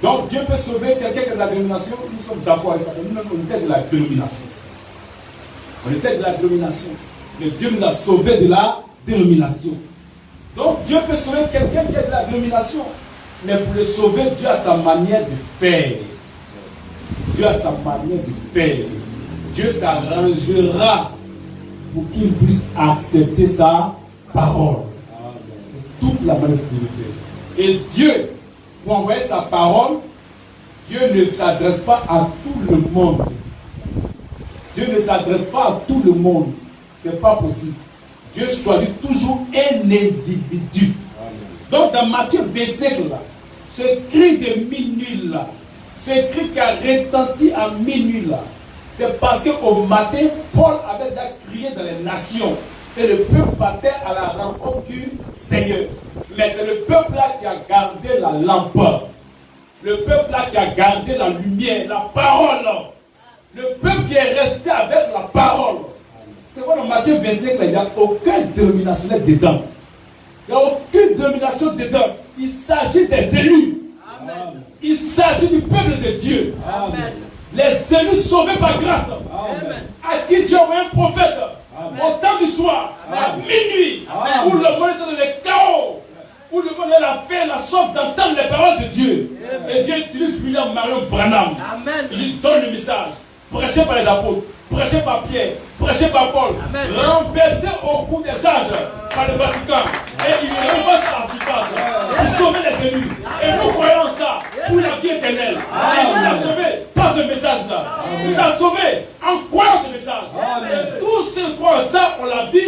Donc Dieu peut sauver quelqu'un qui est de la dénomination. Nous sommes d'accord avec ça. Nous, on était de la dénomination. On était de la dénomination. Mais Dieu nous a sauvés de la dénomination. Donc Dieu peut sauver quelqu'un qui est de la dénomination. Mais pour le sauver, Dieu a sa manière de faire. Dieu a sa manière de faire. Dieu s'arrangera pour qu'il puisse accepter sa parole. C'est toute la manière de faire. Et Dieu, pour envoyer sa parole, Dieu ne s'adresse pas à tout le monde. Dieu ne s'adresse pas à tout le monde. Ce n'est pas possible. Dieu choisit toujours un individu. Donc dans Matthieu 27, là, ce cri de minuit là, ce cri qui a retenti à minuit là, c'est parce qu'au matin, Paul avait déjà crié dans les nations. Et le peuple partait à la rencontre du Seigneur. Mais c'est le peuple là qui a gardé la lampe. Le peuple là qui a gardé la lumière, la parole. Le peuple qui est resté avec la parole. C'est quoi dans Matthieu 25, il n'y a aucun dénominationnel dedans. Il n'y a aucune dénomination dedans. Il s'agit des élus. Amen. Il s'agit du peuple de Dieu. Amen. Les élus sauvés par grâce. Amen. À qui Dieu a envoyé un prophète. Amen. Au temps du soir, à minuit, Amen. où le monde était dans le chaos, où le monde a la faim, la soif d'entendre les paroles de Dieu. Amen. Et Dieu utilise William Marion Branham. Amen. Il lui donne le message. Prêché par les apôtres, prêché par Pierre, prêché par Paul, Amen. renversé au cou des âges par le Vatican. Et il renverse à l'efficace pour sauver les élus. Et nous croyons ça pour la vie éternelle. Il nous a sauvés par ce message-là. Il nous a sauvés en croyant ce message. Amen. Et tous ceux qui croient en ça ont la vie